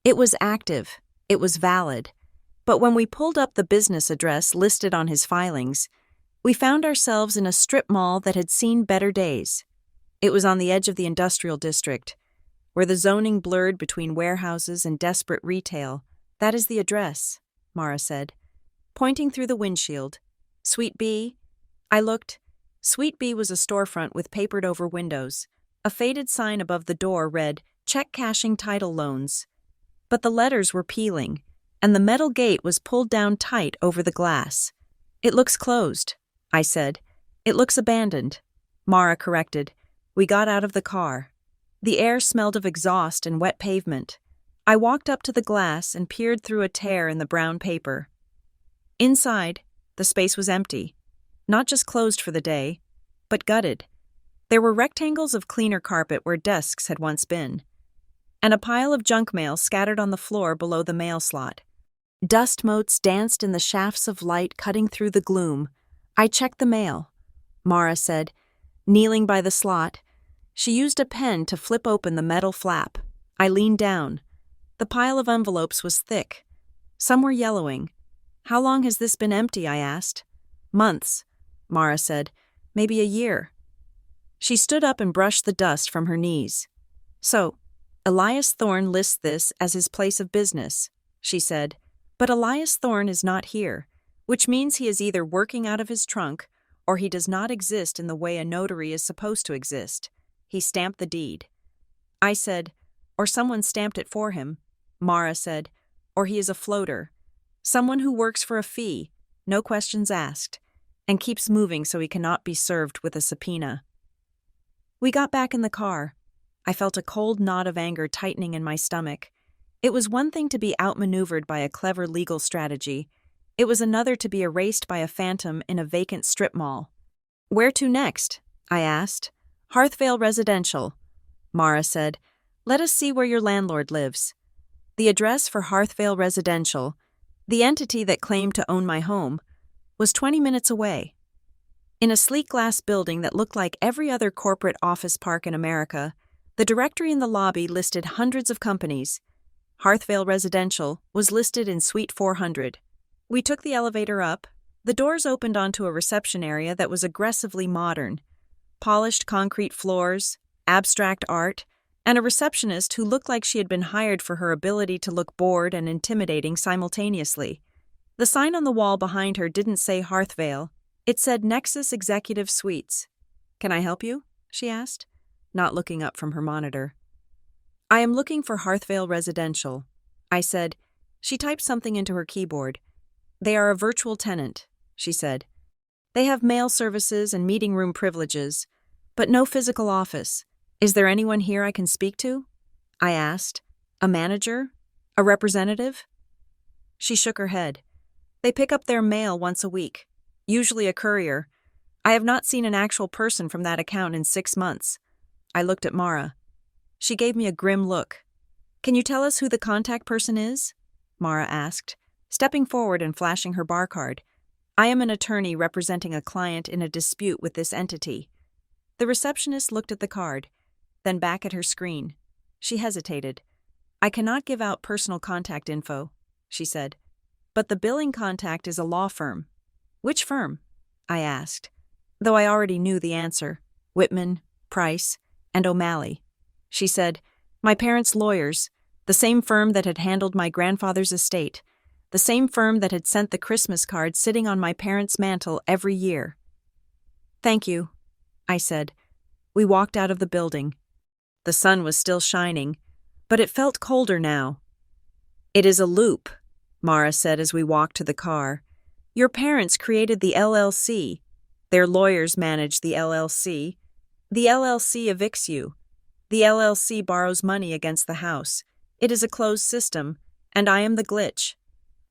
It was active. It was valid. But when we pulled up the business address listed on his filings, we found ourselves in a strip mall that had seen better days. It was on the edge of the industrial district, where the zoning blurred between warehouses and desperate retail. That is the address, Mara said, pointing through the windshield. Suite B? I looked. Suite B was a storefront with papered-over windows. A faded sign above the door read, Check Cashing Title Loans. But the letters were peeling, and the metal gate was pulled down tight over the glass. It looks closed, I said. It looks abandoned, Mara corrected. We got out of the car. The air smelled of exhaust and wet pavement. I walked up to the glass and peered through a tear in the brown paper. Inside, the space was empty. Not just closed for the day, but gutted. There were rectangles of cleaner carpet where desks had once been, and a pile of junk mail scattered on the floor below the mail slot. Dust motes danced in the shafts of light cutting through the gloom. I checked the mail, Mara said, kneeling by the slot. She used a pen to flip open the metal flap. I leaned down. The pile of envelopes was thick. Some were yellowing. How long has this been empty? I asked. Months, Mara said. Maybe a year. She stood up and brushed the dust from her knees. So, Elias Thorne lists this as his place of business, she said. But Elias Thorne is not here, which means he is either working out of his trunk or he does not exist in the way a notary is supposed to exist. He stamped the deed. I said, or someone stamped it for him. Mara said, or he is a floater. Someone who works for a fee, no questions asked, and keeps moving so he cannot be served with a subpoena. We got back in the car. I felt a cold knot of anger tightening in my stomach. It was one thing to be outmaneuvered by a clever legal strategy. It was another to be erased by a phantom in a vacant strip mall. Where to next? I asked. Hearthvale Residential, Mara said. Let us see where your landlord lives. The address for Hearthvale Residential, the entity that claimed to own my home, was 20 minutes away. In a sleek glass building that looked like every other corporate office park in America, the directory in the lobby listed hundreds of companies. Hearthvale Residential was listed in Suite 400. We took the elevator up. The doors opened onto a reception area that was aggressively modern. Polished concrete floors, abstract art, and a receptionist who looked like she had been hired for her ability to look bored and intimidating simultaneously. The sign on the wall behind her didn't say Hearthvale. It said Nexus Executive Suites. Can I help you? She asked, not looking up from her monitor. I am looking for Hearthvale Residential, I said. She typed something into her keyboard. They are a virtual tenant, she said. They have mail services and meeting room privileges, but no physical office. Is there anyone here I can speak to? I asked. A manager? A representative? She shook her head. They pick up their mail once a week, usually a courier. I have not seen an actual person from that account in 6 months. I looked at Mara. She gave me a grim look. Can you tell us who the contact person is? Mara asked, stepping forward and flashing her bar card. I am an attorney representing a client in a dispute with this entity. The receptionist looked at the card, then back at her screen. She hesitated. I cannot give out personal contact info, she said. But the billing contact is a law firm. Which firm? I asked, though I already knew the answer. Whitman, Price, and O'Malley. She said, my parents' lawyers, the same firm that had handled my grandfather's estate, the same firm that had sent the Christmas card sitting on my parents' mantel every year. Thank you, I said. We walked out of the building. The sun was still shining, but it felt colder now. It is a loop, Mara said as we walked to the car. Your parents created the LLC. Their lawyers manage the LLC. The LLC evicts you. The LLC borrows money against the house. It is a closed system, and I am the glitch.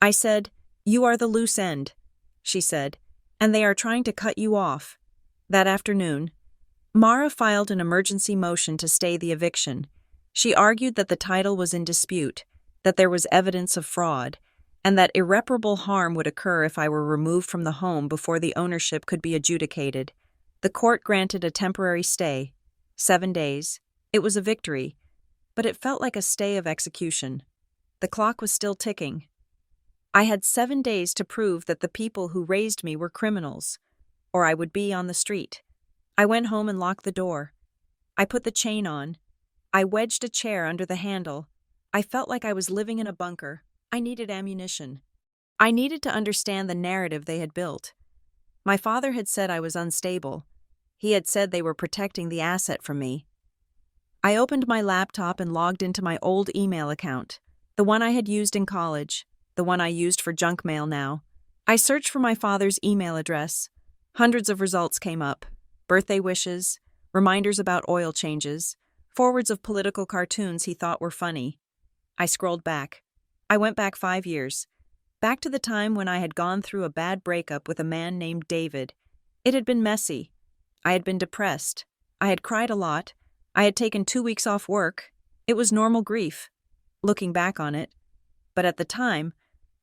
I said, you are the loose end, she said, and they are trying to cut you off. That afternoon, Mara filed an emergency motion to stay the eviction. She argued that the title was in dispute, that there was evidence of fraud, and that irreparable harm would occur if I were removed from the home before the ownership could be adjudicated. The court granted a temporary stay, 7 days. It was a victory, but it felt like a stay of execution. The clock was still ticking. I had 7 days to prove that the people who raised me were criminals, or I would be on the street. I went home and locked the door. I put the chain on. I wedged a chair under the handle. I felt like I was living in a bunker. I needed ammunition. I needed to understand the narrative they had built. My father had said I was unstable. He had said they were protecting the asset from me. I opened my laptop and logged into my old email account, the one I had used in college, the one I used for junk mail now. I searched for my father's email address. Hundreds of results came up. Birthday wishes, reminders about oil changes, forwards of political cartoons he thought were funny. I scrolled back. I went back 5 years. Back to the time when I had gone through a bad breakup with a man named David. It had been messy. I had been depressed. I had cried a lot. I had taken 2 weeks off work. It was normal grief, looking back on it. But at the time,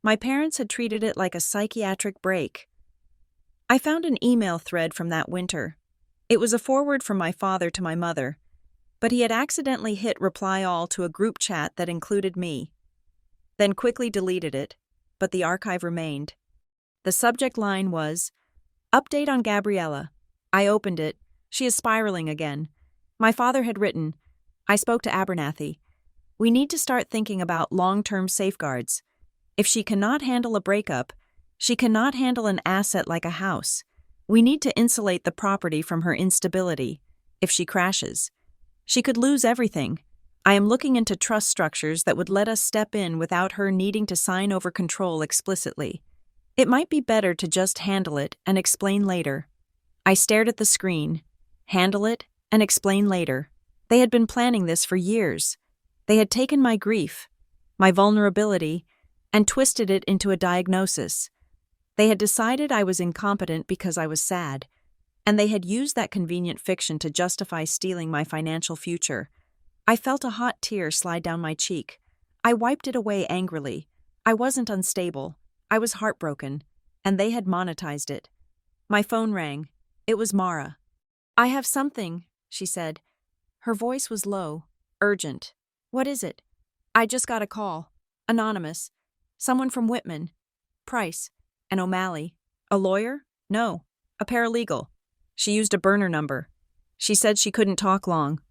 my parents had treated it like a psychiatric break. I found an email thread from that winter. It was a forward from my father to my mother, but he had accidentally hit reply all to a group chat that included me. Then quickly deleted it, but the archive remained. The subject line was, "Update on Gabriella." I opened it. She is spiraling again. My father had written, I spoke to Abernathy. We need to start thinking about long-term safeguards. If she cannot handle a breakup, she cannot handle an asset like a house. We need to insulate the property from her instability. If she crashes, she could lose everything. I am looking into trust structures that would let us step in without her needing to sign over control explicitly. It might be better to just handle it and explain later. I stared at the screen. Handle it and explain later. They had been planning this for years. They had taken my grief, my vulnerability, and twisted it into a diagnosis. They had decided I was incompetent because I was sad, and they had used that convenient fiction to justify stealing my financial future. I felt a hot tear slide down my cheek. I wiped it away angrily. I wasn't unstable. I was heartbroken, and they had monetized it. My phone rang. It was Mara. "I have something," she said. Her voice was low, urgent. "What is it?" "I just got a call. Anonymous. Someone from Whitman. Price. And O'Malley." "A lawyer?" "No. A paralegal. She used a burner number. She said she couldn't talk long."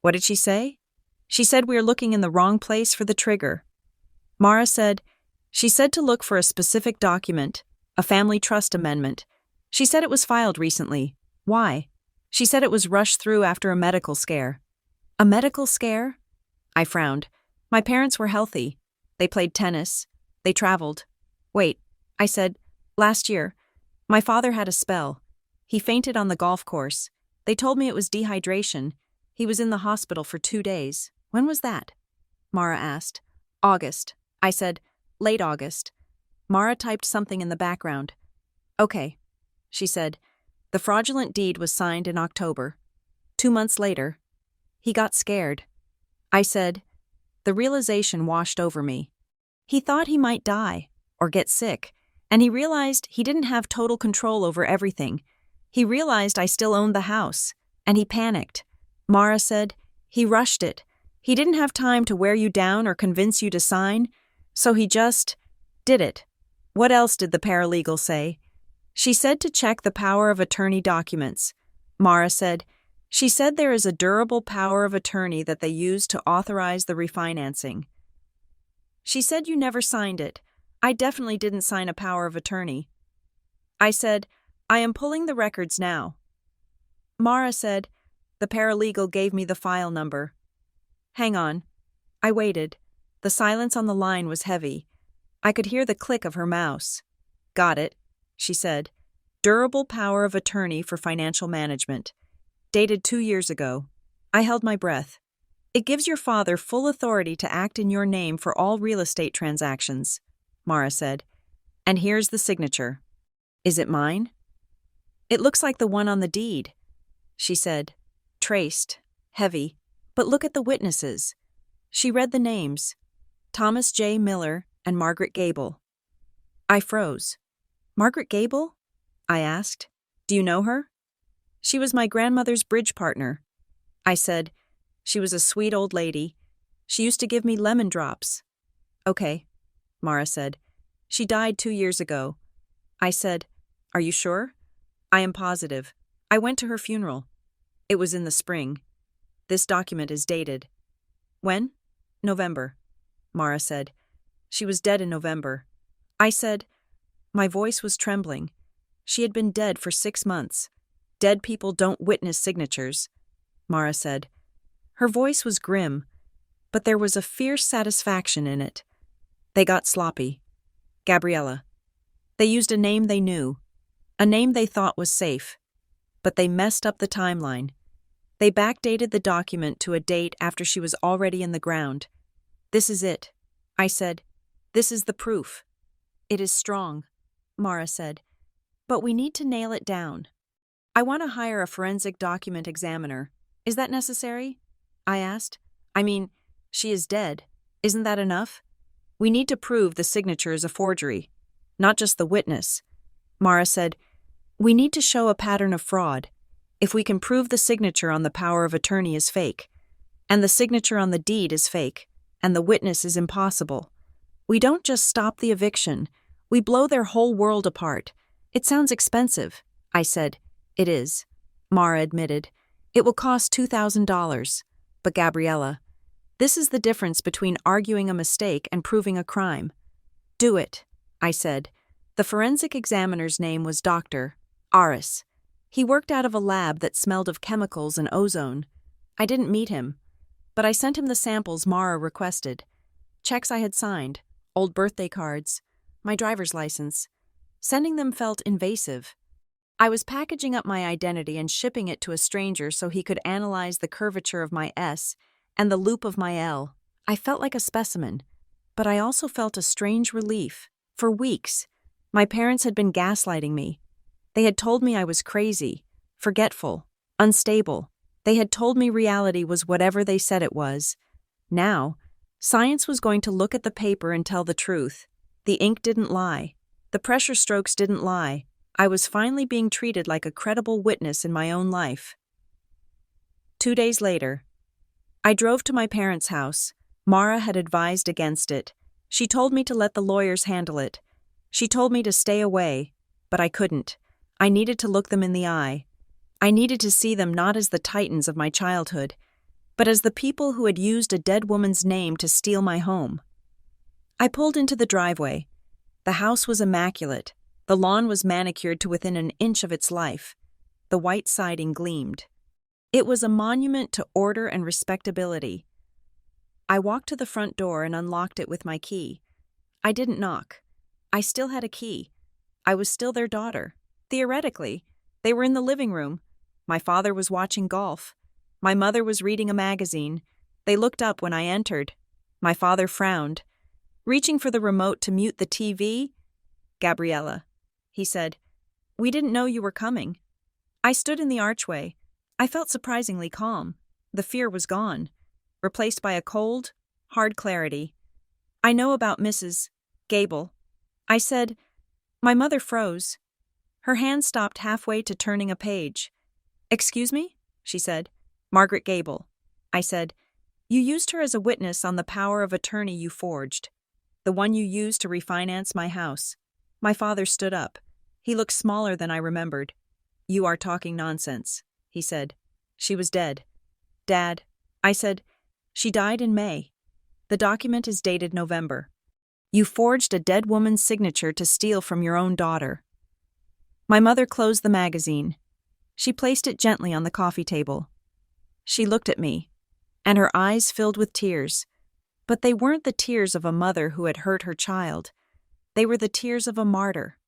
"What did she say?" "She said we are looking in the wrong place for the trigger." Mara said, "She said to look for a specific document, a family trust amendment. She said it was filed recently. Why?" "She said it was rushed through after a medical scare." "A medical scare?" I frowned. My parents were healthy. They played tennis. They traveled. "Wait," I said, "last year, my father had a spell. He fainted on the golf course. They told me it was dehydration. He was in the hospital for 2 days. When was that?" Mara asked. "August." I said, "Late August." Mara typed something in the background. "Okay," she said. "The fraudulent deed was signed in October. 2 months later, he got scared." I said, the realization washed over me. He thought he might die or get sick, and he realized he didn't have total control over everything. He realized I still owned the house, and he panicked. Mara said, "He rushed it. He didn't have time to wear you down or convince you to sign, so he just did it." "What else did the paralegal say?" "She said to check the power of attorney documents." Mara said, "She said there is a durable power of attorney that they use to authorize the refinancing." "She said you never signed it. I definitely didn't sign a power of attorney." I said, "I am pulling the records now." Mara said, "The paralegal gave me the file number." "Hang on." I waited. The silence on the line was heavy. I could hear the click of her mouse. "Got it," she said. "Durable power of attorney for financial management. Dated 2 years ago." I held my breath. "It gives your father full authority to act in your name for all real estate transactions," Mara said. "And here's the signature." "Is it mine?" "It looks like the one on the deed," she said. "Traced. Heavy. But look at the witnesses." She read the names. Thomas J. Miller and Margaret Gable. I froze. "Margaret Gable?" I asked. "Do you know her?" "She was my grandmother's bridge partner." I said, "She was a sweet old lady. She used to give me lemon drops." "Okay," Mara said. "She died 2 years ago." I said, "Are you sure?" "I am positive. I went to her funeral. It was in the spring. This document is dated." "When?" "November," Mara said. "She was dead in November." I said, my voice was trembling. She had been dead for 6 months. "Dead people don't witness signatures," Mara said. Her voice was grim, but there was a fierce satisfaction in it. "They got sloppy. Gabriella. They used a name they knew, a name they thought was safe, but they messed up the timeline. They backdated the document to a date after she was already in the ground. "This is it," I said. "This is the proof." "It is strong," Mara said, "but we need to nail it down. I want to hire a forensic document examiner. Is that necessary? I asked. I mean, she is dead. Isn't that enough? We need to prove the signature is a forgery, not just the witness. Mara said, we need to show a pattern of fraud. If we can prove the signature on the power of attorney is fake, and the signature on the deed is fake, and the witness is impossible, we don't just stop the eviction, we blow their whole world apart. It sounds expensive, I said. It is, Mara admitted. It will cost $2,000. But Gabriella, this is the difference between arguing a mistake and proving a crime. Do it, I said. The forensic examiner's name was Dr. Aris. He worked out of a lab that smelled of chemicals and ozone. I didn't meet him, but I sent him the samples Mara requested. Checks I had signed, old birthday cards, my driver's license. Sending them felt invasive. I was packaging up my identity and shipping it to a stranger so he could analyze the curvature of my S and the loop of my L. I felt like a specimen, but I also felt a strange relief. For weeks, my parents had been gaslighting me. They had told me I was crazy, forgetful, unstable. They had told me reality was whatever they said it was. Now, science was going to look at the paper and tell the truth. The ink didn't lie. The pressure strokes didn't lie. I was finally being treated like a credible witness in my own life. 2 days later, I drove to my parents' house. Mara had advised against it. She told me to let the lawyers handle it. She told me to stay away, but I couldn't. I needed to look them in the eye. I needed to see them not as the titans of my childhood, but as the people who had used a dead woman's name to steal my home. I pulled into the driveway. The house was immaculate. The lawn was manicured to within an inch of its life. The white siding gleamed. It was a monument to order and respectability. I walked to the front door and unlocked it with my key. I didn't knock. I still had a key. I was still their daughter. Theoretically, they were in the living room. My father was watching golf. My mother was reading a magazine. They looked up when I entered. My father frowned. Reaching for the remote to mute the TV, "Gabriella," he said, "we didn't know you were coming." I stood in the archway. I felt surprisingly calm. The fear was gone, replaced by a cold, hard clarity. "I know about Mrs. Gable." I said. My mother froze. Her hand stopped halfway to turning a page. "Excuse me?" she said. "Margaret Gable." I said. "You used her as a witness on the power of attorney you forged. The one you used to refinance my house." My father stood up. He looked smaller than I remembered. "You are talking nonsense," he said. "She was dead." "Dad," I said, "she died in May. The document is dated November. You forged a dead woman's signature to steal from your own daughter." My mother closed the magazine. She placed it gently on the coffee table. She looked at me, and her eyes filled with tears. But they weren't the tears of a mother who had hurt her child. They were the tears of a martyr.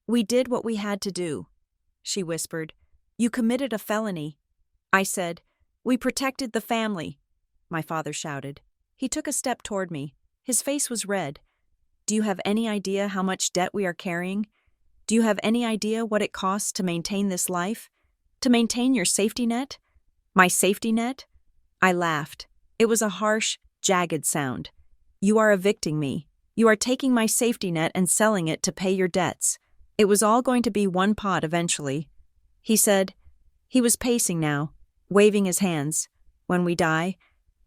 "We did what we had to do," she whispered. "You committed a felony." I said. "We protected the family," my father shouted. He took a step toward me. His face was red. "Do you have any idea how much debt we are carrying? Do you have any idea what it costs to maintain this life? To maintain your safety net?" "My safety net?" I laughed. It was a harsh, jagged sound. "You are evicting me. You are taking my safety net and selling it to pay your debts. It was all going to be one pot eventually." He said. He was pacing now, waving his hands. "When we die,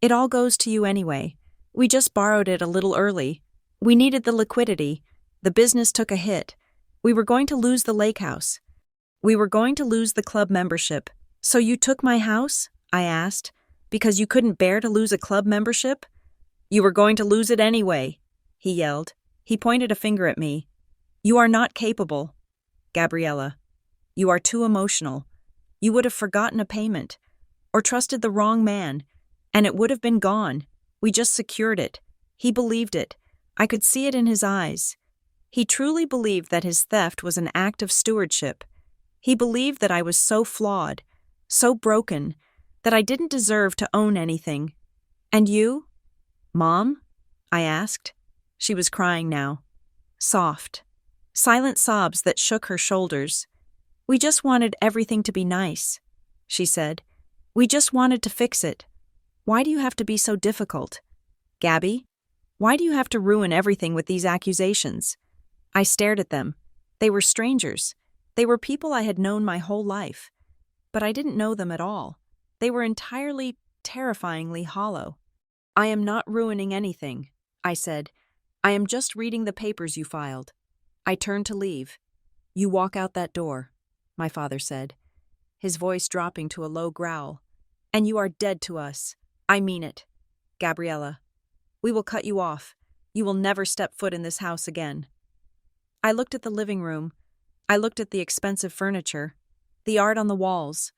it all goes to you anyway. We just borrowed it a little early. We needed the liquidity. The business took a hit. We were going to lose the lake house. We were going to lose the club membership. So you took my house?" I asked. "Because you couldn't bear to lose a club membership?" "You were going to lose it anyway," he yelled. He pointed a finger at me. "You are not capable, Gabriella. You are too emotional. You would have forgotten a payment, or trusted the wrong man, and it would have been gone. We just secured it." He believed it. I could see it in his eyes. He truly believed that his theft was an act of stewardship. He believed that I was so flawed, so broken, that I didn't deserve to own anything. "And you, Mom?" I asked. She was crying now. Soft, silent sobs that shook her shoulders. "We just wanted everything to be nice," she said. We just wanted to fix it. Why do you have to be so difficult? Gabby, why do you have to ruin everything with these accusations? I stared at them. They were strangers. They were people I had known my whole life. But I didn't know them at all. They were entirely, terrifyingly hollow. I am not ruining anything, I said. I am just reading the papers you filed. I turned to leave. You walk out that door, my father said, his voice dropping to a low growl. And you are dead to us. I mean it. Gabriella, we will cut you off. You will never step foot in this house again. I looked at the living room. I looked at the expensive furniture, the art on the walls,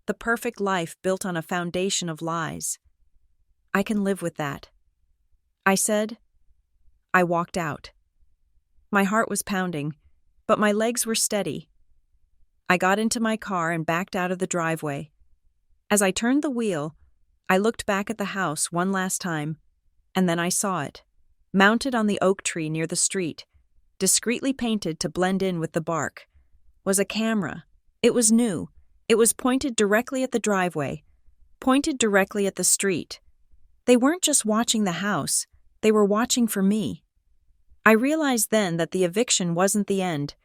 the perfect life built on a foundation of lies. I can live with that, I said. I walked out. My heart was pounding, but my legs were steady. I got into my car and backed out of the driveway. As I turned the wheel, I looked back at the house one last time, and then I saw it, mounted on the oak tree near the street, discreetly painted to blend in with the bark, was a camera. It was new. It was pointed directly at the driveway, pointed directly at the street. They weren't just watching the house, they were watching for me. I realized then that the eviction wasn't the end.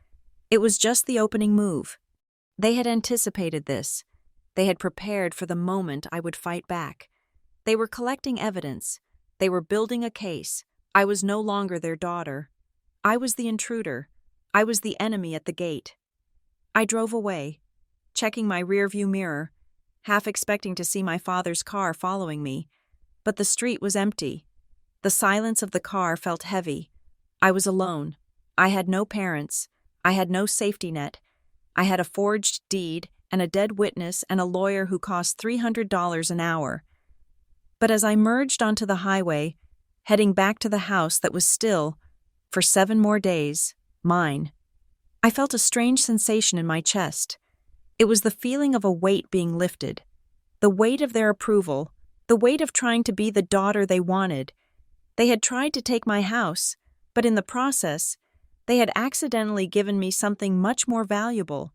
It was just the opening move. They had anticipated this. They had prepared for the moment I would fight back. They were collecting evidence. They were building a case. I was no longer their daughter. I was the intruder. I was the enemy at the gate. I drove away, checking my rearview mirror, half expecting to see my father's car following me. But the street was empty. The silence of the car felt heavy. I was alone. I had no parents. I had no safety net. I had a forged deed and a dead witness and a lawyer who cost $300 an hour. But as I merged onto the highway, heading back to the house that was still, for 7 more days, mine, I felt a strange sensation in my chest. It was the feeling of a weight being lifted, the weight of their approval, the weight of trying to be the daughter they wanted. They had tried to take my house, but in the process, they had accidentally given me something much more valuable.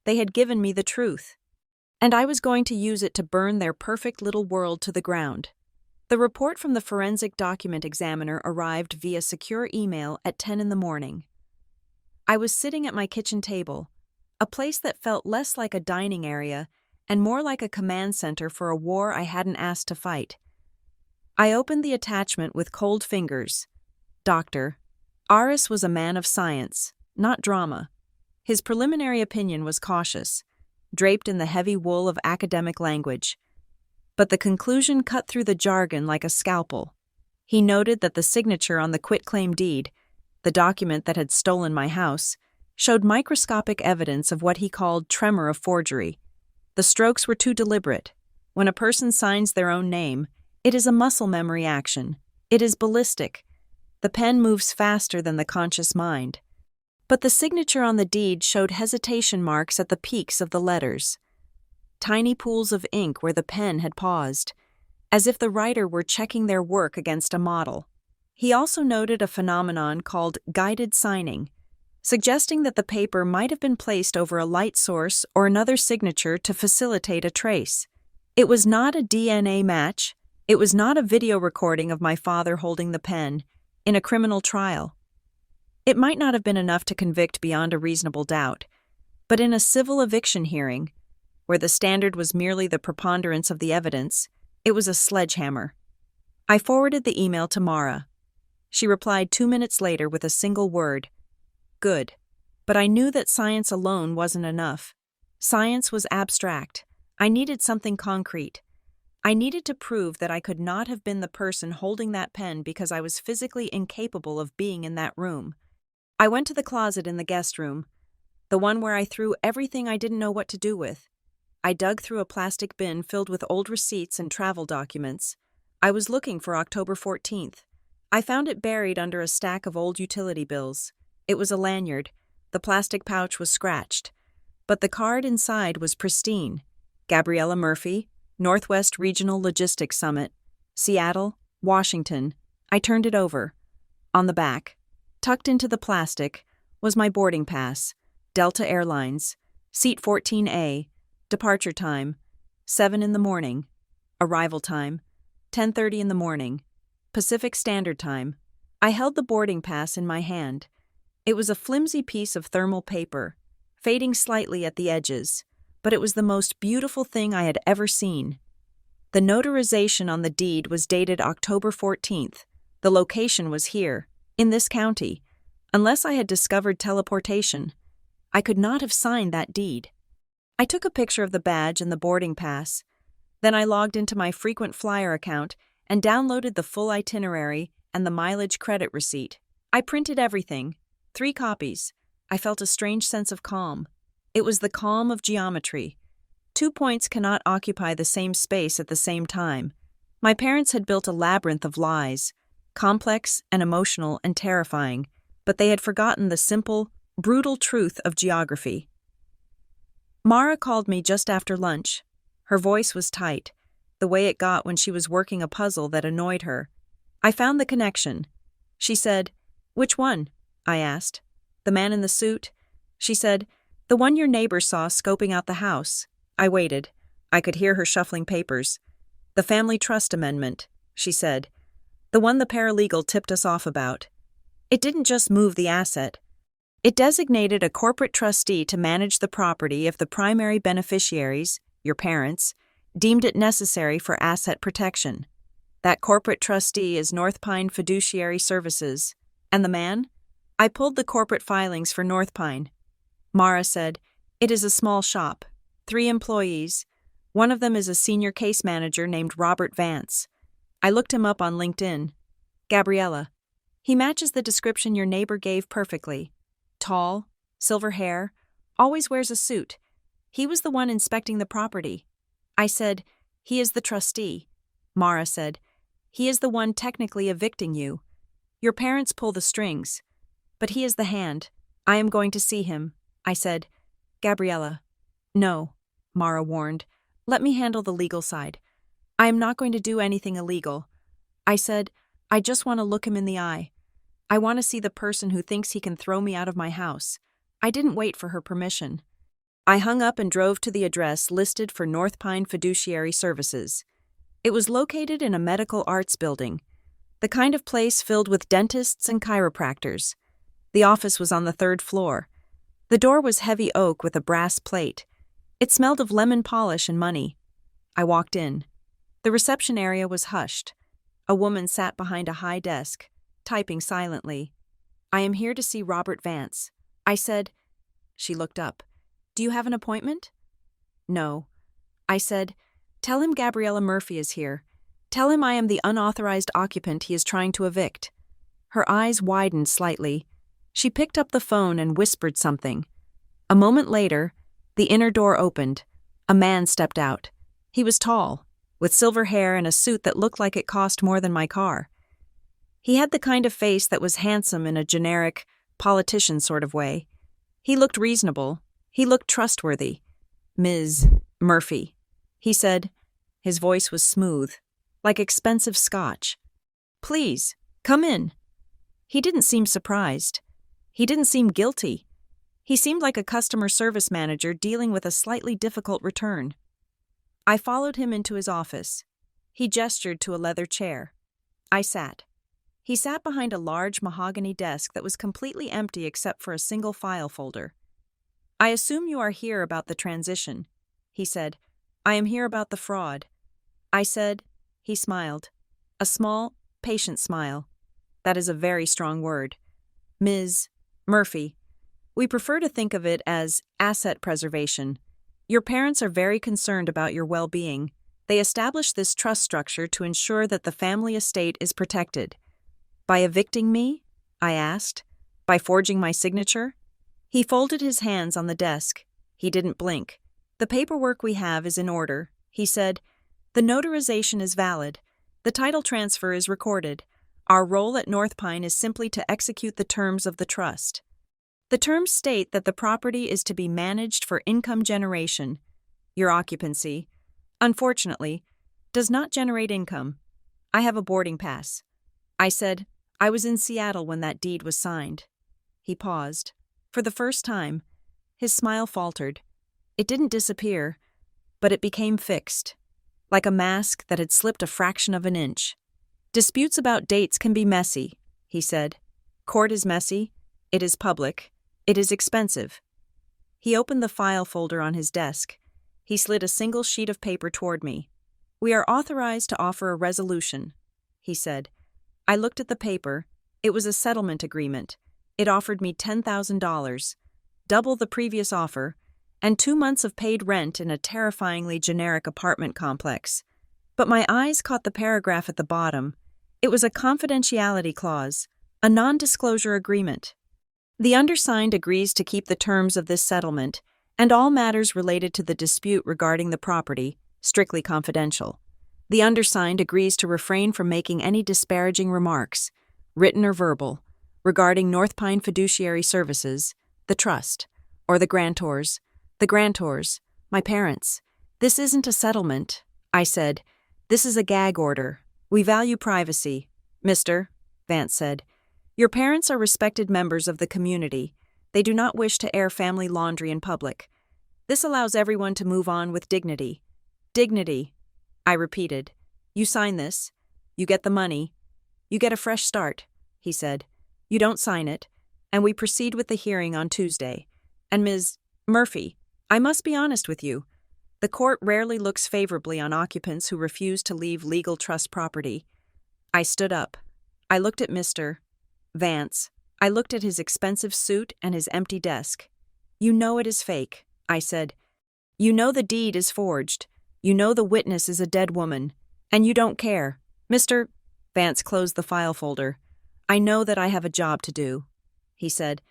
They had given me the truth. And I was going to use it to burn their perfect little world to the ground. The report from the forensic document examiner arrived via secure email at 10 in the morning. I was sitting at my kitchen table, a place that felt less like a dining area and more like a command center for a war I hadn't asked to fight. I opened the attachment with cold fingers. Doctor, Aris was a man of science, not drama. His preliminary opinion was cautious, draped in the heavy wool of academic language. But the conclusion cut through the jargon like a scalpel. He noted that the signature on the quitclaim deed, the document that had stolen my house, showed microscopic evidence of what he called tremor of forgery. The strokes were too deliberate. When a person signs their own name, it is a muscle memory action. It is ballistic. The pen moves faster than the conscious mind. But the signature on the deed showed hesitation marks at the peaks of the letters. Tiny pools of ink where the pen had paused, as if the writer were checking their work against a model. He also noted a phenomenon called guided signing, suggesting that the paper might have been placed over a light source or another signature to facilitate a trace. It was not a DNA match. It was not a video recording of my father holding the pen in a criminal trial. It might not have been enough to convict beyond a reasonable doubt, but in a civil eviction hearing, where the standard was merely the preponderance of the evidence, it was a sledgehammer. I forwarded the email to Mara. She replied 2 minutes later with a single word, "Good." But I knew that science alone wasn't enough. Science was abstract. I needed something concrete. I needed to prove that I could not have been the person holding that pen because I was physically incapable of being in that room. I went to the closet in the guest room, the one where I threw everything I didn't know what to do with. I dug through a plastic bin filled with old receipts and travel documents. I was looking for October 14th. I found it buried under a stack of old utility bills. It was a lanyard. The plastic pouch was scratched, but the card inside was pristine. Gabriella Murphy, Northwest Regional Logistics Summit, Seattle, Washington. I turned it over. On the back, tucked into the plastic, was my boarding pass, Delta Airlines, seat 14A, departure time, 7 in the morning. Arrival time, 10:30 in the morning. Pacific Standard Time. I held the boarding pass in my hand. It was a flimsy piece of thermal paper, fading slightly at the edges, but it was the most beautiful thing I had ever seen. The notarization on the deed was dated October 14th. The location was here, in this county. Unless I had discovered teleportation, I could not have signed that deed. I took a picture of the badge and the boarding pass. Then I logged into my frequent flyer account and downloaded the full itinerary and the mileage credit receipt. I printed everything, 3 copies. I felt a strange sense of calm. It was the calm of geometry. 2 points cannot occupy the same space at the same time. My parents had built a labyrinth of lies, complex and emotional and terrifying, but they had forgotten the simple, brutal truth of geography. Mara called me just after lunch. Her voice was tight, the way it got when she was working a puzzle that annoyed her. I found the connection. She said, "Which one?" I asked. "The man in the suit?" She said, "The one your neighbor saw scoping out the house." I waited. I could hear her shuffling papers. "The family trust amendment," she said. "The one the paralegal tipped us off about. It didn't just move the asset. It designated a corporate trustee to manage the property if the primary beneficiaries, your parents, deemed it necessary for asset protection. That corporate trustee is North Pine Fiduciary Services. And the man? I pulled the corporate filings for North Pine. Mara said, "It is a small shop, 3 employees. One of them is a senior case manager named Robert Vance. I looked him up on LinkedIn. Gabriella. He matches the description your neighbor gave perfectly. Tall, silver hair, always wears a suit. He was the one inspecting the property." I said, "He is the trustee." Mara said, "He is the one technically evicting you. Your parents pull the strings. But he is the hand. I am going to see him." I said, "Gabriella." "No," Mara warned. "Let me handle the legal side. I am not going to do anything illegal." I said, "I just want to look him in the eye. I want to see the person who thinks he can throw me out of my house." I didn't wait for her permission. I hung up and drove to the address listed for North Pine Fiduciary Services. It was located in a medical arts building, the kind of place filled with dentists and chiropractors. The office was on the 3rd floor. The door was heavy oak with a brass plate. It smelled of lemon polish and money. I walked in. The reception area was hushed. A woman sat behind a high desk, typing silently. "I am here to see Robert Vance." I said. She looked up. "Do you have an appointment?" "No." I said, "Tell him Gabriella Murphy is here. Tell him I am the unauthorized occupant he is trying to evict." Her eyes widened slightly. She picked up the phone and whispered something. A moment later, the inner door opened. A man stepped out. He was tall, with silver hair and a suit that looked like it cost more than my car. He had the kind of face that was handsome in a generic, politician sort of way. He looked reasonable. He looked trustworthy. "Ms. Murphy," he said. His voice was smooth, like expensive scotch. "Please, come in." He didn't seem surprised. He didn't seem guilty. He seemed like a customer service manager dealing with a slightly difficult return. I followed him into his office. He gestured to a leather chair. I sat. He sat behind a large mahogany desk that was completely empty except for a single file folder. "I assume you are here about the transition," he said. "I am here about the fraud." I said. He smiled. A small, patient smile. That is a very strong word. "Ms. Murphy, we prefer to think of it as asset preservation. Your parents are very concerned about your well-being. They established this trust structure to ensure that the family estate is protected." "By evicting me?" I asked. "By forging my signature?" He folded his hands on the desk. He didn't blink. "The paperwork we have is in order," he said. "The notarization is valid. The title transfer is recorded. Our role at North Pine is simply to execute the terms of the trust. The terms state that the property is to be managed for income generation. Your occupancy, unfortunately, does not generate income. I have a boarding pass." I said, "I was in Seattle when that deed was signed." He paused. For the first time, his smile faltered. It didn't disappear. but it became fixed, like a mask that had slipped a fraction of an inch. Disputes about dates can be messy, he said. Court is messy. It is public. It is expensive. He opened the file folder on his desk. He slid a single sheet of paper toward me. We are authorized to offer a resolution, he said. I looked at the paper. It was a settlement agreement. It offered me $10,000, double the previous offer, and 2 months of paid rent in a terrifyingly generic apartment complex. But my eyes caught the paragraph at the bottom. It was a confidentiality clause, a non-disclosure agreement. The undersigned agrees to keep the terms of this settlement and all matters related to the dispute regarding the property strictly confidential. The undersigned agrees to refrain from making any disparaging remarks, written or verbal, regarding North Pine Fiduciary Services, the trust, or the grantors, my parents. This isn't a settlement, I said. This is a gag order. We value privacy, Mr. Vance said. Your parents are respected members of the community. They do not wish to air family laundry in public. This allows everyone to move on with dignity. Dignity, I repeated. You sign this. You get the money. You get a fresh start, he said. You don't sign it, and we proceed with the hearing on Tuesday. And Ms. Murphy, I must be honest with you. The court rarely looks favorably on occupants who refuse to leave legal trust property. I stood up. I looked at Mr. Vance. I looked at his expensive suit and his empty desk. You know it is fake, I said. You know the deed is forged. You know the witness is a dead woman. And you don't care. Mr. Vance closed the file folder. I know that I have a job to do, he said.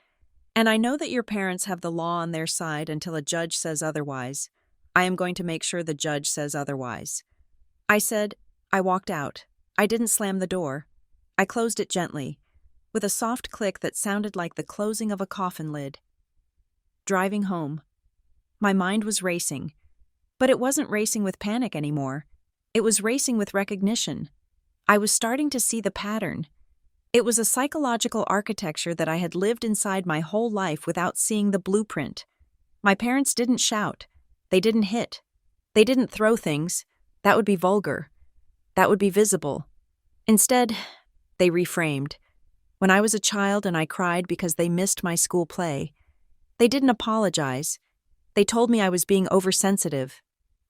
And I know that your parents have the law on their side until a judge says otherwise. I am going to make sure the judge says otherwise. I said. I walked out. I didn't slam the door. I closed it gently, with a soft click that sounded like the closing of a coffin lid. Driving home. My mind was racing. But it wasn't racing with panic anymore. It was racing with recognition. I was starting to see the pattern. It was a psychological architecture that I had lived inside my whole life without seeing the blueprint. My parents didn't shout. They didn't hit. They didn't throw things. That would be vulgar. That would be visible. Instead, they reframed. When I was a child and I cried because they missed my school play, they didn't apologize. They told me I was being oversensitive.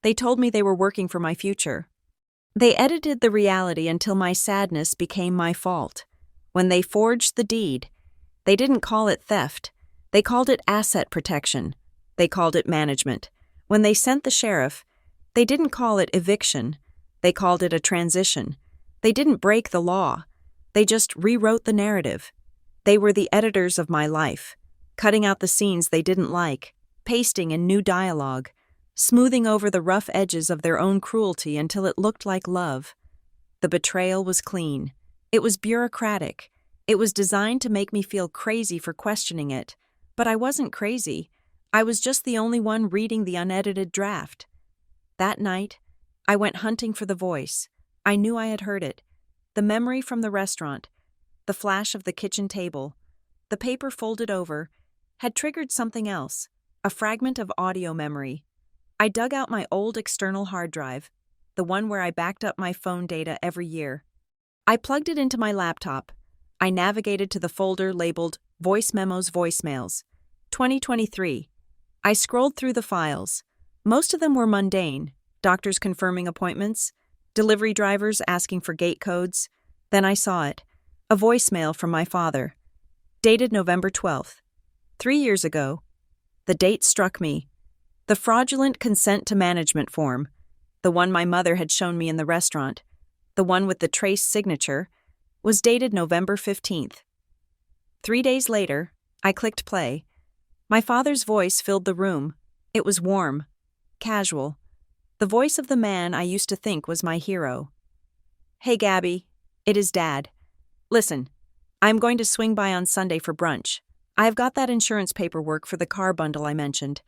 They told me they were working for my future. They edited the reality until my sadness became my fault. When they forged the deed, they didn't call it theft. They called it asset protection. They called it management. When they sent the sheriff, they didn't call it eviction. They called it a transition. They didn't break the law. They just rewrote the narrative. They were the editors of my life, cutting out the scenes they didn't like, pasting in new dialogue, smoothing over the rough edges of their own cruelty until it looked like love. The betrayal was clean. It was bureaucratic. It was designed to make me feel crazy for questioning it. But I wasn't crazy. I was just the only one reading the unedited draft. That night, I went hunting for the voice. I knew I had heard it. The memory from the restaurant, the flash of the kitchen table, the paper folded over, had triggered something else, a fragment of audio memory. I dug out my old external hard drive, the one where I backed up my phone data every year. I plugged it into my laptop. I navigated to the folder labeled Voice Memos Voicemails, 2023. I scrolled through the files. Most of them were mundane, doctors confirming appointments, delivery drivers asking for gate codes. Then I saw it, a voicemail from my father, dated November 12th. 3 years ago. The date struck me. The fraudulent consent to management form, the one my mother had shown me in the restaurant, the one with the trace signature, was dated November 15th. 3 days later, I clicked play. My father's voice filled the room. It was warm, casual, the voice of the man I used to think was my hero. Hey, Gabby, it is Dad. Listen, I'm going to swing by on Sunday for brunch. I have got that insurance paperwork for the car bundle I mentioned.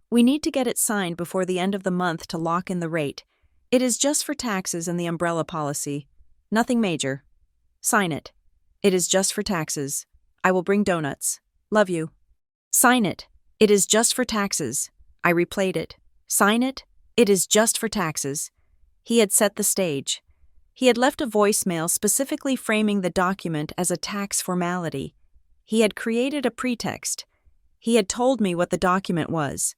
We need to get it signed before the end of the month to lock in the rate. It is just for taxes and the umbrella policy. Nothing major. Sign it. It is just for taxes. I will bring donuts. Love you. Sign it. It is just for taxes. I replayed it. Sign it. It is just for taxes. He had set the stage. He had left a voicemail specifically framing the document as a tax formality. He had created a pretext. He had told me what the document was.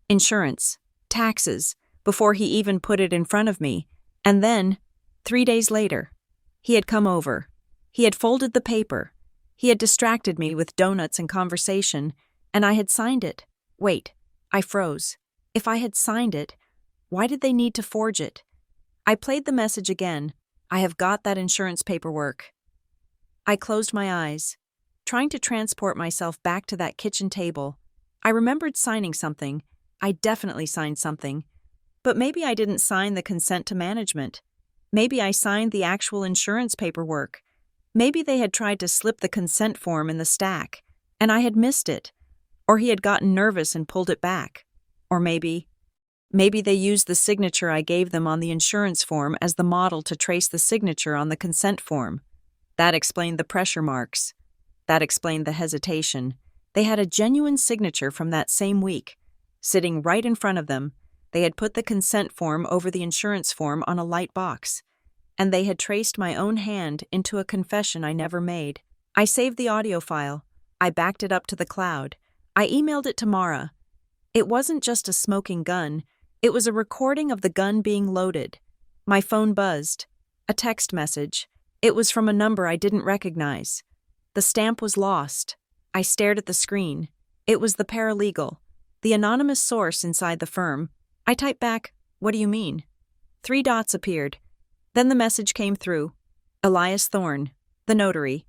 Insurance, taxes, before he even put it in front of me. And then, 3 days later, he had come over. He had folded the paper. He had distracted me with donuts and conversation, and I had signed it. Wait, I froze. If I had signed it, why did they need to forge it? I played the message again. I have got that insurance paperwork. I closed my eyes, trying to transport myself back to that kitchen table. I remembered signing something. I definitely signed something. But maybe I didn't sign the consent to management. Maybe I signed the actual insurance paperwork. Maybe they had tried to slip the consent form in the stack, and I had missed it. Or he had gotten nervous and pulled it back. Or maybe they used the signature I gave them on the insurance form as the model to trace the signature on the consent form. That explained the pressure marks. That explained the hesitation. They had a genuine signature from that same week. Sitting right in front of them, they had put the consent form over the insurance form on a light box. And they had traced my own hand into a confession I never made. I saved the audio file. I backed it up to the cloud. I emailed it to Mara. It wasn't just a smoking gun. It was a recording of the gun being loaded. My phone buzzed. A text message. It was from a number I didn't recognize. The stamp was lost. I stared at the screen. It was the paralegal, the anonymous source inside the firm. I typed back, "What do you mean?" 3 dots appeared. Then the message came through. Elias Thorne, the notary.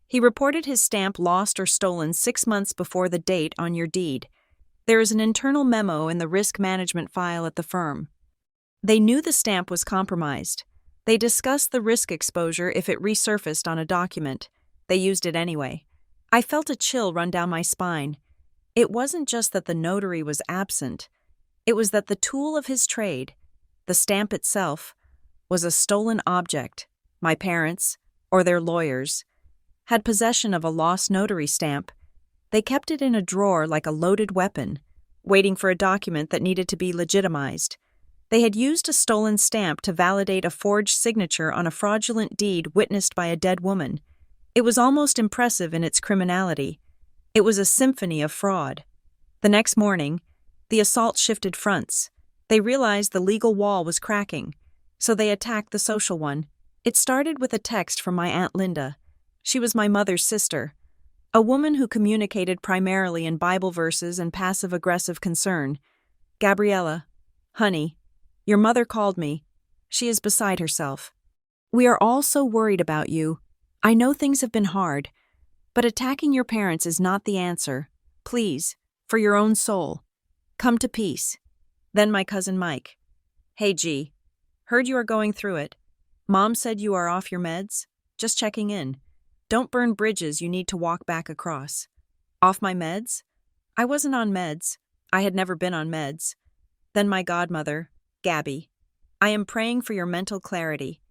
He reported his stamp lost or stolen 6 months before the date on your deed. There is an internal memo in the risk management file at the firm. They knew the stamp was compromised. They discussed the risk exposure if it resurfaced on a document. They used it anyway. I felt a chill run down my spine. It wasn't just that the notary was absent. It was that the tool of his trade, the stamp itself, was a stolen object. My parents, or their lawyers, had possession of a lost notary stamp. They kept it in a drawer like a loaded weapon, waiting for a document that needed to be legitimized. They had used a stolen stamp to validate a forged signature on a fraudulent deed witnessed by a dead woman. It was almost impressive in its criminality. It was a symphony of fraud. The next morning, the assault shifted fronts. They realized the legal wall was cracking, so they attacked the social one. It started with a text from my Aunt Linda. She was my mother's sister, a woman who communicated primarily in Bible verses and passive-aggressive concern. "Gabriella, honey, your mother called me. She is beside herself. We are all so worried about you. I know things have been hard, but attacking your parents is not the answer. Please, for your own soul, come to peace." Then my cousin Mike. "Hey G, heard you are going through it. Mom said you are off your meds. Just checking in. Don't burn bridges you need to walk back across." Off my meds? I wasn't on meds. I had never been on meds. Then my godmother, Gabby. "I am praying for your mental clarity.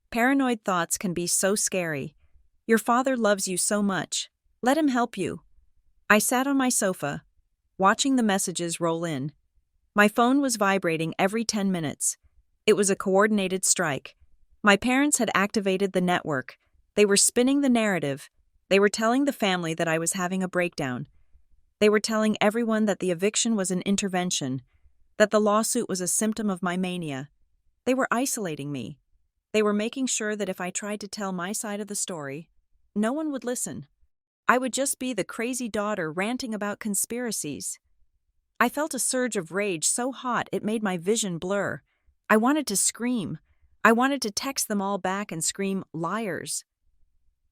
Paranoid thoughts can be so scary. Your father loves you so much. Let him help you." I sat on my sofa, watching the messages roll in. My phone was vibrating every 10 minutes. It was a coordinated strike. My parents had activated the network. They were spinning the narrative. They were telling the family that I was having a breakdown. They were telling everyone that the eviction was an intervention, that the lawsuit was a symptom of my mania. They were isolating me. They were making sure that if I tried to tell my side of the story, no one would listen. I would just be the crazy daughter ranting about conspiracies. I felt a surge of rage so hot it made my vision blur. I wanted to scream. I wanted to text them all back and scream, "Liars."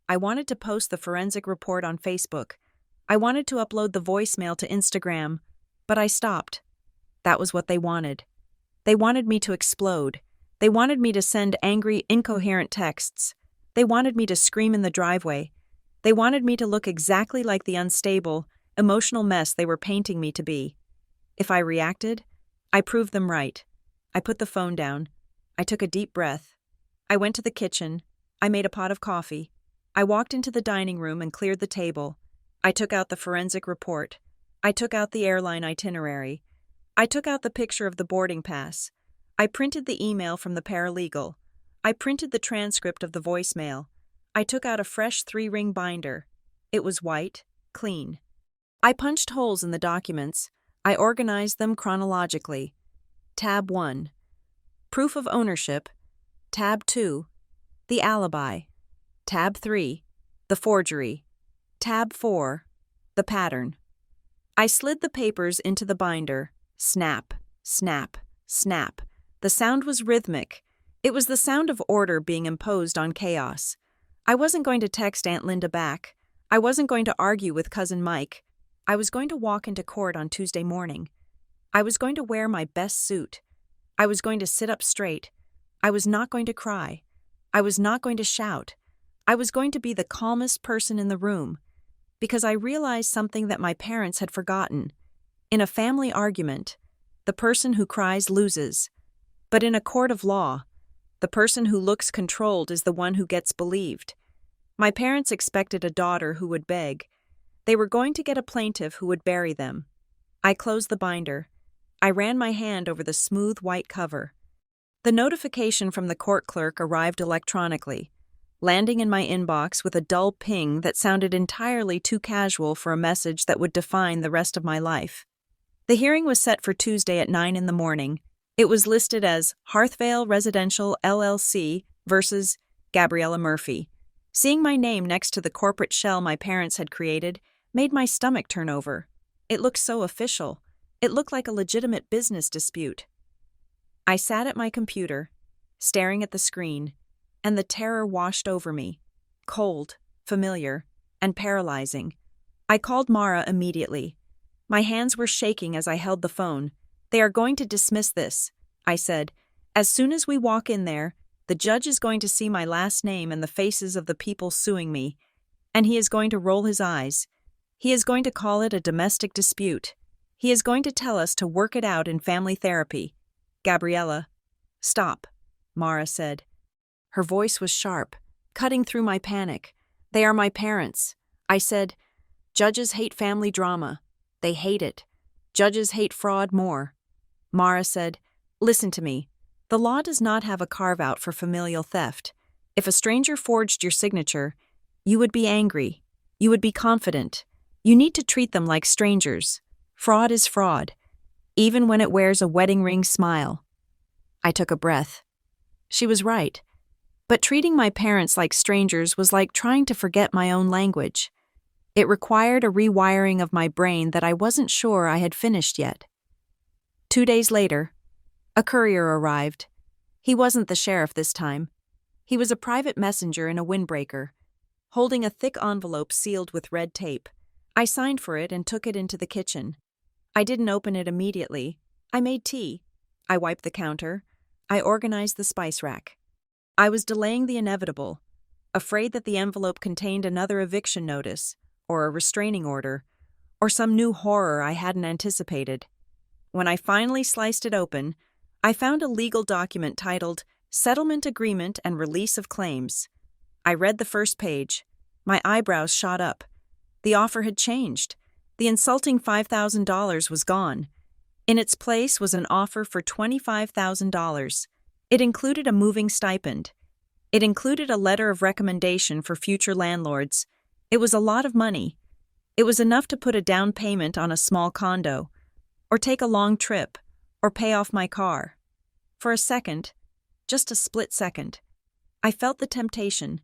I wanted to post the forensic report on Facebook. I wanted to upload the voicemail to Instagram, but I stopped. That was what they wanted. They wanted me to explode. They wanted me to send angry, incoherent texts. They wanted me to scream in the driveway. They wanted me to look exactly like the unstable, emotional mess they were painting me to be. If I reacted, I proved them right. I put the phone down. I took a deep breath. I went to the kitchen. I made a pot of coffee. I walked into the dining room and cleared the table. I took out the forensic report. I took out the airline itinerary. I took out the picture of the boarding pass. I printed the email from the paralegal. I printed the transcript of the voicemail. I took out a fresh 3-ring binder. It was white, clean. I punched holes in the documents. I organized them chronologically. Tab 1. Proof of ownership. Tab 2. The alibi. Tab 3. The forgery. Tab 4. The pattern. I slid the papers into the binder. Snap, snap, snap. The sound was rhythmic. It was the sound of order being imposed on chaos. I wasn't going to text Aunt Linda back. I wasn't going to argue with Cousin Mike. I was going to walk into court on Tuesday morning. I was going to wear my best suit. I was going to sit up straight. I was not going to cry. I was not going to shout. I was going to be the calmest person in the room, because I realized something that my parents had forgotten. In a family argument, the person who cries loses. But in a court of law, the person who looks controlled is the one who gets believed. My parents expected a daughter who would beg. They were going to get a plaintiff who would bury them. I closed the binder. I ran my hand over the smooth white cover. The notification from the court clerk arrived electronically, landing in my inbox with a dull ping that sounded entirely too casual for a message that would define the rest of my life. The hearing was set for Tuesday at 9 in the morning. It was listed as Hearthvale Residential LLC versus Gabriella Murphy. Seeing my name next to the corporate shell my parents had created made my stomach turn over. It looked so official. It looked like a legitimate business dispute. I sat at my computer, staring at the screen, and the terror washed over me, cold, familiar, and paralyzing. I called Mara immediately. My hands were shaking as I held the phone. "They are going to dismiss this," I said. "As soon as we walk in there, the judge is going to see my last name and the faces of the people suing me, and he is going to roll his eyes. He is going to call it a domestic dispute. He is going to tell us to work it out in family therapy." "Gabriella." "Stop," Mara said. Her voice was sharp, cutting through my panic. "They are my parents." I said, "Judges hate family drama. They hate it. Judges hate fraud more." Mara said, "Listen to me. The law does not have a carve-out for familial theft. If a stranger forged your signature, you would be angry. You would be confident. You need to treat them like strangers. Fraud is fraud, even when it wears a wedding ring smile." I took a breath. She was right. But treating my parents like strangers was like trying to forget my own language. It required a rewiring of my brain that I wasn't sure I had finished yet. 2 days later, a courier arrived. He wasn't the sheriff this time. He was a private messenger in a windbreaker, holding a thick envelope sealed with red tape. I signed for it and took it into the kitchen. I didn't open it immediately. I made tea. I wiped the counter. I organized the spice rack. I was delaying the inevitable, afraid that the envelope contained another eviction notice, or a restraining order, or some new horror I hadn't anticipated. When I finally sliced it open, I found a legal document titled Settlement Agreement and Release of Claims. I read the first page. My eyebrows shot up. The offer had changed. The insulting $5,000 was gone. In its place was an offer for $25,000. It included a moving stipend. It included a letter of recommendation for future landlords. It was a lot of money. It was enough to put a down payment on a small condo, or take a long trip, or pay off my car. For a second, just a split second, I felt the temptation.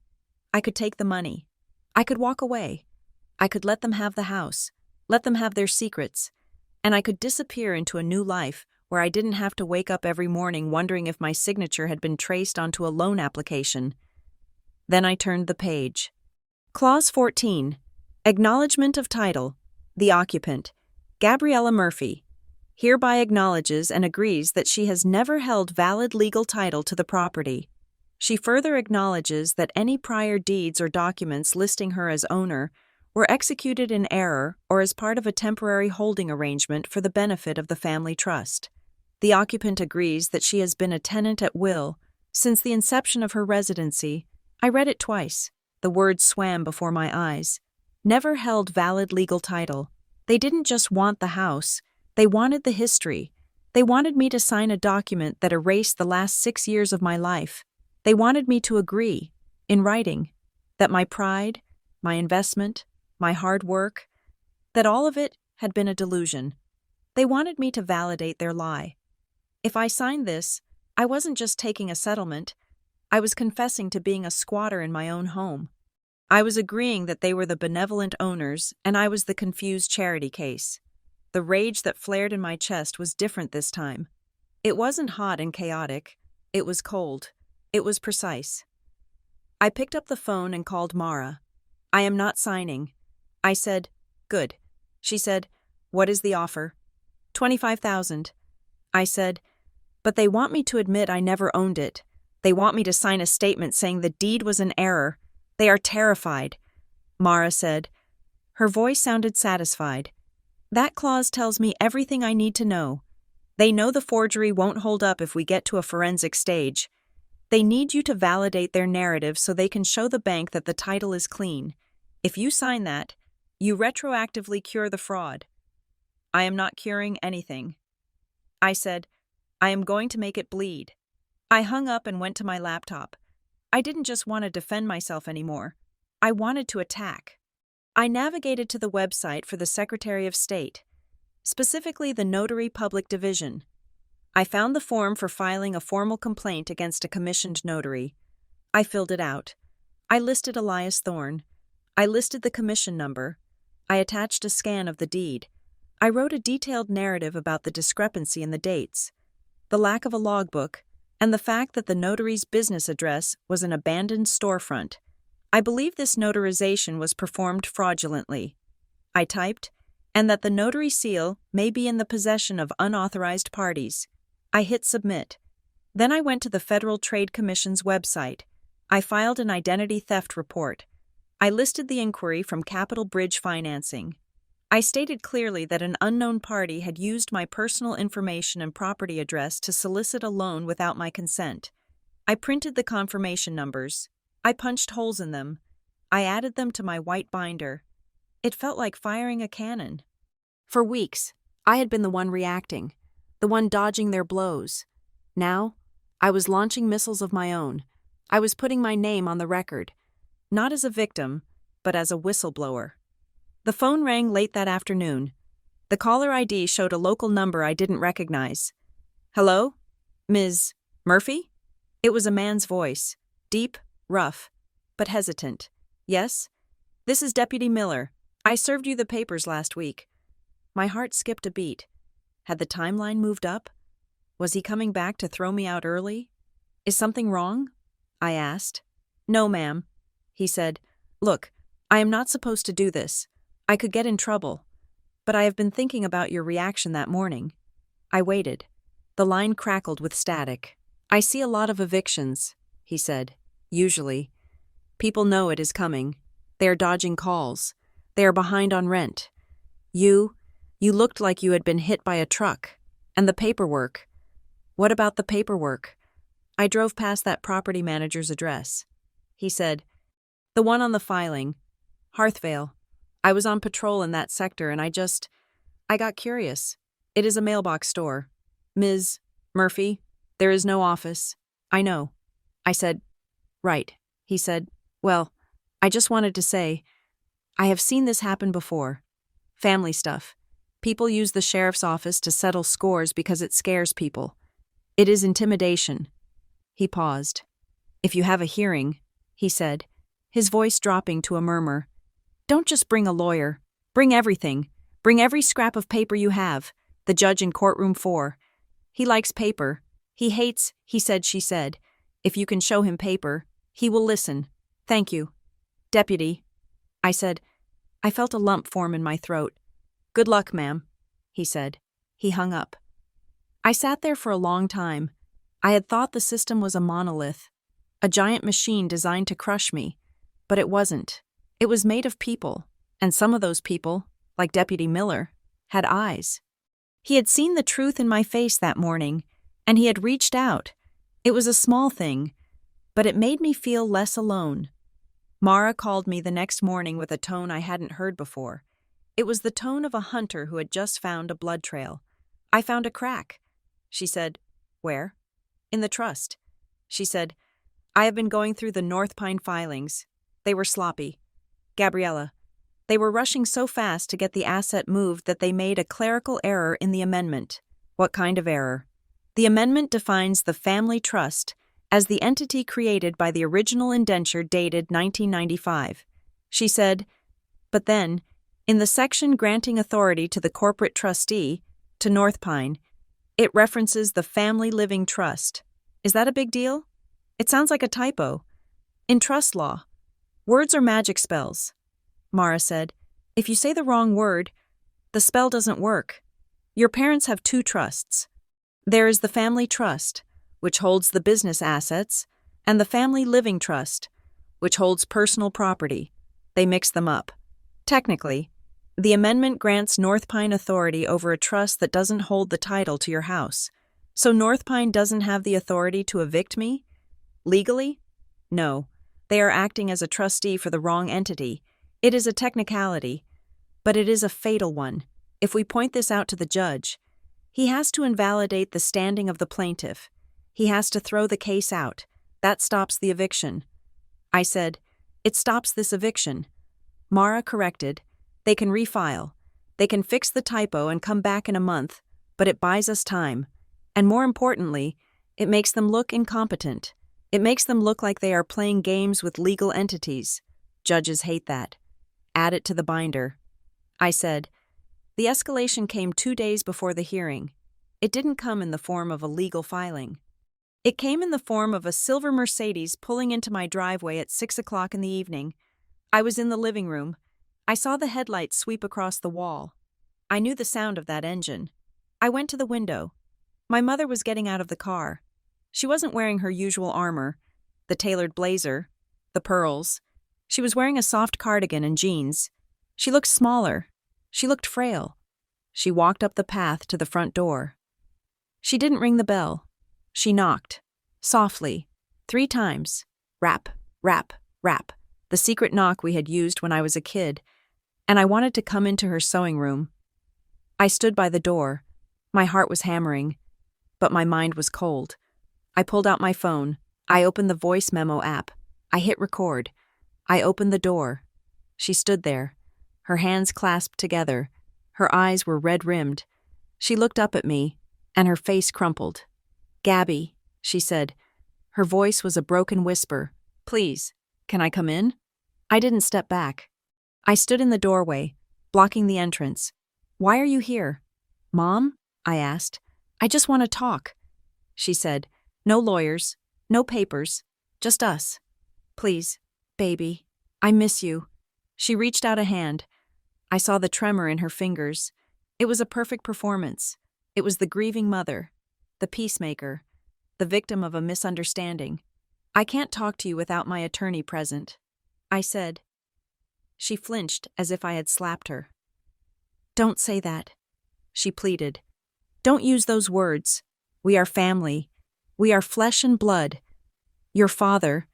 I could take the money. I could walk away. I could let them have the house, let them have their secrets, and I could disappear into a new life where I didn't have to wake up every morning wondering if my signature had been traced onto a loan application. Then I turned the page. Clause 14. Acknowledgement of title. The occupant, Gabriella Murphy, hereby acknowledges and agrees that she has never held valid legal title to the property. She further acknowledges that any prior deeds or documents listing her as owner were executed in error or as part of a temporary holding arrangement for the benefit of the family trust. The occupant agrees that she has been a tenant at will since the inception of her residency. I read it twice. The words swam before my eyes. Never held valid legal title. They didn't just want the house. They wanted the history. They wanted me to sign a document that erased the last 6 years of my life. They wanted me to agree, in writing, that my pride, my investment, my hard work, that all of it had been a delusion. They wanted me to validate their lie. If I signed this, I wasn't just taking a settlement, I was confessing to being a squatter in my own home. I was agreeing that they were the benevolent owners and I was the confused charity case. The rage that flared in my chest was different this time. It wasn't hot and chaotic. It was cold. It was precise. I picked up the phone and called Mara. "I am not signing." I said, "Good." She said, "What is the offer?" $25,000. I said, "But they want me to admit I never owned it. They want me to sign a statement saying the deed was an error. They are terrified." Mara said. Her voice sounded satisfied. "That clause tells me everything I need to know. They know the forgery won't hold up if we get to a forensic stage. They need you to validate their narrative so they can show the bank that the title is clean. If you sign that, you retroactively cure the fraud." "I am not curing anything." I said, "I am going to make it bleed." I hung up and went to my laptop. I didn't just want to defend myself anymore. I wanted to attack. I navigated to the website for the Secretary of State, specifically the Notary Public Division. I found the form for filing a formal complaint against a commissioned notary. I filled it out. I listed Elias Thorne. I listed the commission number. I attached a scan of the deed. I wrote a detailed narrative about the discrepancy in the dates, the lack of a logbook, and the fact that the notary's business address was an abandoned storefront. I believe this notarization was performed fraudulently. I typed, and that the notary seal may be in the possession of unauthorized parties. I hit submit. Then I went to the Federal Trade Commission's website. I filed an identity theft report. I listed the inquiry from Capital Bridge Financing. I stated clearly that an unknown party had used my personal information and property address to solicit a loan without my consent. I printed the confirmation numbers. I punched holes in them. I added them to my white binder. It felt like firing a cannon. For weeks, I had been the one reacting, the one dodging their blows. Now, I was launching missiles of my own. I was putting my name on the record, not as a victim, but as a whistleblower. The phone rang late that afternoon. The caller ID showed a local number I didn't recognize. "Hello? Ms. Murphy?" It was a man's voice, deep, rough, but hesitant. "Yes? This is Deputy Miller. I served you the papers last week." My heart skipped a beat. Had the timeline moved up? Was he coming back to throw me out early? "Is something wrong?" I asked. "No, ma'am." He said, "Look, I am not supposed to do this. I could get in trouble. But I have been thinking about your reaction that morning." I waited. The line crackled with static. "I see a lot of evictions," he said. "Usually. People know it is coming. They are dodging calls. They are behind on rent. You looked like you had been hit by a truck. And the paperwork. What about the paperwork?" I drove past that property manager's address. He said, "The one on the filing. Hearthvale. I was on patrol in that sector and I got curious. It is a mailbox store. Ms. Murphy, there is no office." "I know." I said, "Right." He said, "Well, I just wanted to say, I have seen this happen before. Family stuff. People use the sheriff's office to settle scores because it scares people. It is intimidation." He paused. "If you have a hearing," he said, his voice dropping to a murmur, "don't just bring a lawyer. Bring everything. Bring every scrap of paper you have. The judge in courtroom 4. He likes paper. He hates, he said, she said. If you can show him paper, he will listen. Thank you." "Deputy," I said. I felt a lump form in my throat. "Good luck, ma'am," he said. He hung up. I sat there for a long time. I had thought the system was a monolith, a giant machine designed to crush me, but it wasn't. It was made of people, and some of those people, like Deputy Miller, had eyes. He had seen the truth in my face that morning, and he had reached out. It was a small thing, but it made me feel less alone. Mara called me the next morning with a tone I hadn't heard before. It was the tone of a hunter who had just found a blood trail. "I found a crack. She said, "Where?" "In the trust." She said, "I have been going through the North Pine filings. They were sloppy. Gabriella, they were rushing so fast to get the asset moved that they made a clerical error in the amendment." "What kind of error?" "The amendment defines the family trust as the entity created by the original indenture dated 1995. She said, "But then, in the section granting authority to the corporate trustee, to North Pine, it references the family living trust. Is that a big deal? It sounds like a typo. In trust law, words are magic spells." Mara said, "If you say the wrong word, the spell doesn't work. Your parents have two trusts. There is the family trust, which holds the business assets, and the family living trust, which holds personal property. They mix them up. Technically, the amendment grants North Pine authority over a trust that doesn't hold the title to your house. So North Pine doesn't have the authority to evict me? Legally? No. They are acting as a trustee for the wrong entity. It is a technicality, but it is a fatal one. If we point this out to the judge, he has to invalidate the standing of the plaintiff. He has to throw the case out. That stops the eviction." I said, "It stops this eviction." Mara corrected, "They can refile. They can fix the typo and come back in a month, but it buys us time. And more importantly, it makes them look incompetent. It makes them look like they are playing games with legal entities. Judges hate that. Add it to the binder." I said, "The escalation came 2 days before the hearing. It didn't come in the form of a legal filing. It came in the form of a silver Mercedes pulling into my driveway at 6 o'clock in the evening. I was in the living room. I saw the headlights sweep across the wall. I knew the sound of that engine. I went to the window. My mother was getting out of the car. She wasn't wearing her usual armor, the tailored blazer, the pearls. She was wearing a soft cardigan and jeans. She looked smaller. She looked frail. She walked up the path to the front door. She didn't ring the bell. She knocked, softly, 3 times. Rap, rap, rap, the secret knock we had used when I was a kid, and I wanted to come into her sewing room. I stood by the door. My heart was hammering, but my mind was cold. I pulled out my phone. I opened the voice memo app. I hit record. I opened the door. She stood there, her hands clasped together. Her eyes were red-rimmed. She looked up at me, and her face crumpled. "Gabby," she said. Her voice was a broken whisper. "Please, can I come in?" I didn't step back. I stood in the doorway, blocking the entrance. "Why are you here?" "Mom?" I asked. "I just want to talk." She said, "No lawyers, no papers, just us. Please, baby, I miss you." She reached out a hand. I saw the tremor in her fingers. It was a perfect performance. It was the grieving mother, the peacemaker, the victim of a misunderstanding. "I can't talk to you without my attorney present," I said. She flinched as if I had slapped her. "Don't say that," she pleaded. "Don't use those words. We are family. We are flesh and blood. Your father,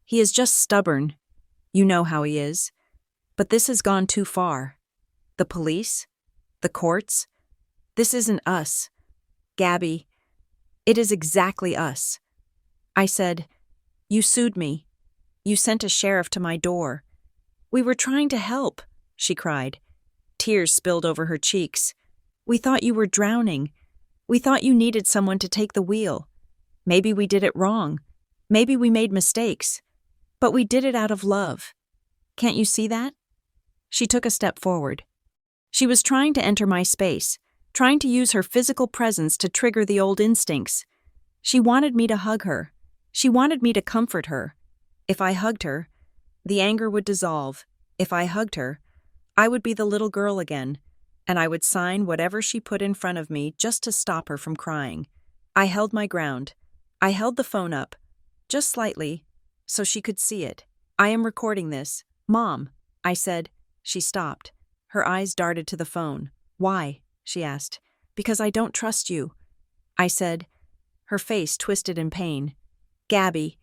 he is just stubborn. You know how he is. But this has gone too far. The police? The courts? This isn't us. Gabby, it is exactly us." I said, "You sued me. You sent a sheriff to my door. We were trying to help," she cried. Tears spilled over her cheeks. "We thought you were drowning. We thought you needed someone to take the wheel. Maybe we did it wrong. Maybe we made mistakes. But we did it out of love. Can't you see that?" She took a step forward. She was trying to enter my space, trying to use her physical presence to trigger the old instincts. She wanted me to hug her. She wanted me to comfort her. If I hugged her, the anger would dissolve. If I hugged her, I would be the little girl again, and I would sign whatever she put in front of me just to stop her from crying. I held my ground. I held the phone up, just slightly, so she could see it. "I am recording this. Mom," I said. She stopped. Her eyes darted to the phone. "Why?" she asked. "Because I don't trust you," I said. Her face twisted in pain. "Gabby,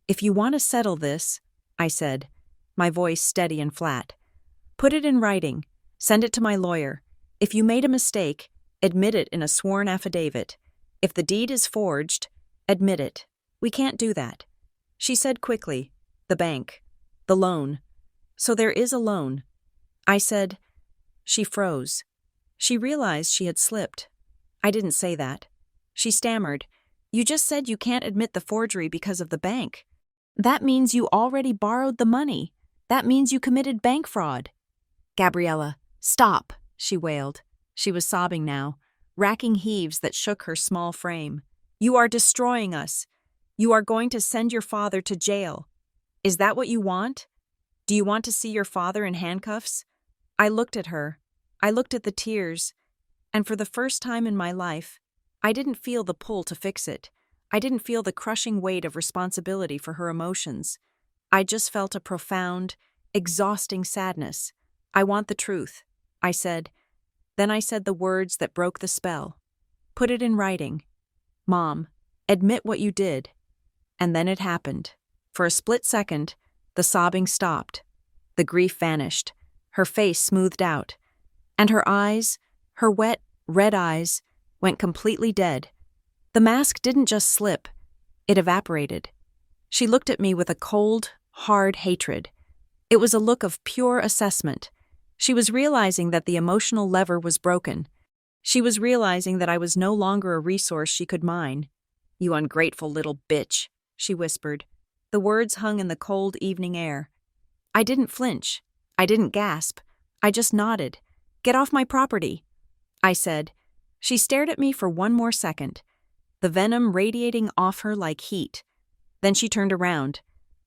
if you want to settle this," I said, my voice steady and flat, "put it in writing. Send it to my lawyer. If you made a mistake, admit it in a sworn affidavit. If the deed is forged, admit it. We can't do that. She said quickly, the bank, the loan. So there is a loan. I said, she froze. She realized she had slipped. I didn't say that. She stammered, you just said you can't admit the forgery because of the bank. That means you already borrowed the money. That means you committed bank fraud. Gabriella, stop, she wailed. She was sobbing now, racking heaves that shook her small frame. You are destroying us. You are going to send your father to jail. Is that what you want? Do you want to see your father in handcuffs? I looked at her. I looked at the tears. And for the first time in my life, I didn't feel the pull to fix it. I didn't feel the crushing weight of responsibility for her emotions. I just felt a profound, exhausting sadness. I want the truth, I said. Then I said the words that broke the spell. Put it in writing. Mom, admit what you did. And then it happened. For a split second, the sobbing stopped. The grief vanished. Her face smoothed out. And her eyes, her wet, red eyes, went completely dead. The mask didn't just slip. It evaporated. She looked at me with a cold, hard hatred. It was a look of pure assessment. She was realizing that the emotional lever was broken. She was realizing that I was no longer a resource she could mine. You ungrateful little bitch, she whispered. The words hung in the cold evening air. I didn't flinch. I didn't gasp. I just nodded. Get off my property, I said. She stared at me for one more second, the venom radiating off her like heat. Then she turned around.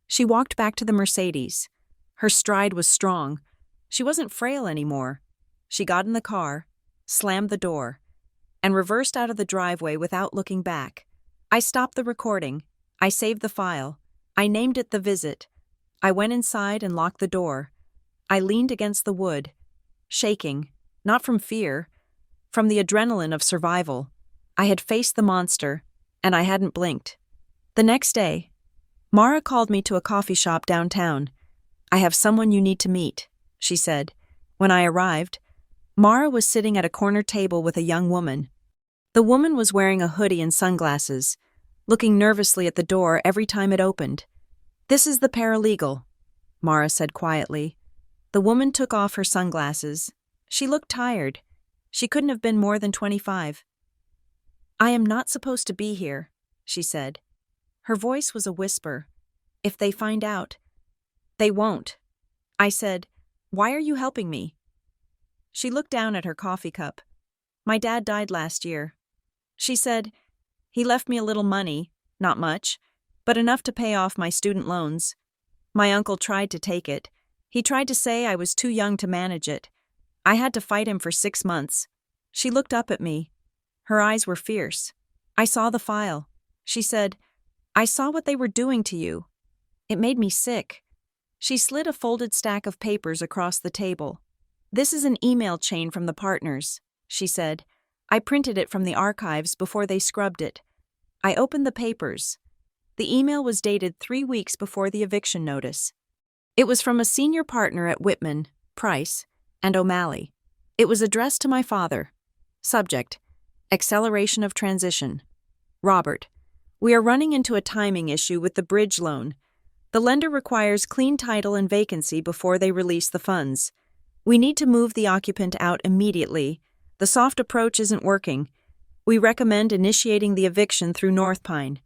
She walked back to the Mercedes. Her stride was strong. She wasn't frail anymore. She got in the car, slammed the door, and reversed out of the driveway without looking back. I stopped the recording. I saved the file. I named it The Visit. I went inside and locked the door. I leaned against the wood, shaking, not from fear, from the adrenaline of survival. I had faced the monster, and I hadn't blinked. The next day, Mara called me to a coffee shop downtown. I have someone you need to meet, she said. When I arrived, Mara was sitting at a corner table with a young woman. The woman was wearing a hoodie and sunglasses, looking nervously at the door every time it opened. This is the paralegal, Mara said quietly. The woman took off her sunglasses. She looked tired. She couldn't have been more than 25. I am not supposed to be here, she said. Her voice was a whisper. If they find out. They won't. I said, why are you helping me? She looked down at her coffee cup. My dad died last year. She said, he left me a little money, not much, but enough to pay off my student loans. My uncle tried to take it. He tried to say I was too young to manage it. I had to fight him for 6 months. She looked up at me. Her eyes were fierce. I saw the file. She said, I saw what they were doing to you. It made me sick. She slid a folded stack of papers across the table. This is an email chain from the partners, she said. I printed it from the archives before they scrubbed it. I opened the papers. The email was dated 3 weeks before the eviction notice. It was from a senior partner at Whitman, Price, and O'Malley. It was addressed to my father. Subject: acceleration of transition. Robert, we are running into a timing issue with the bridge loan. The lender requires clean title and vacancy before they release the funds. We need to move the occupant out immediately. The soft approach isn't working. We recommend initiating the eviction through North Pine.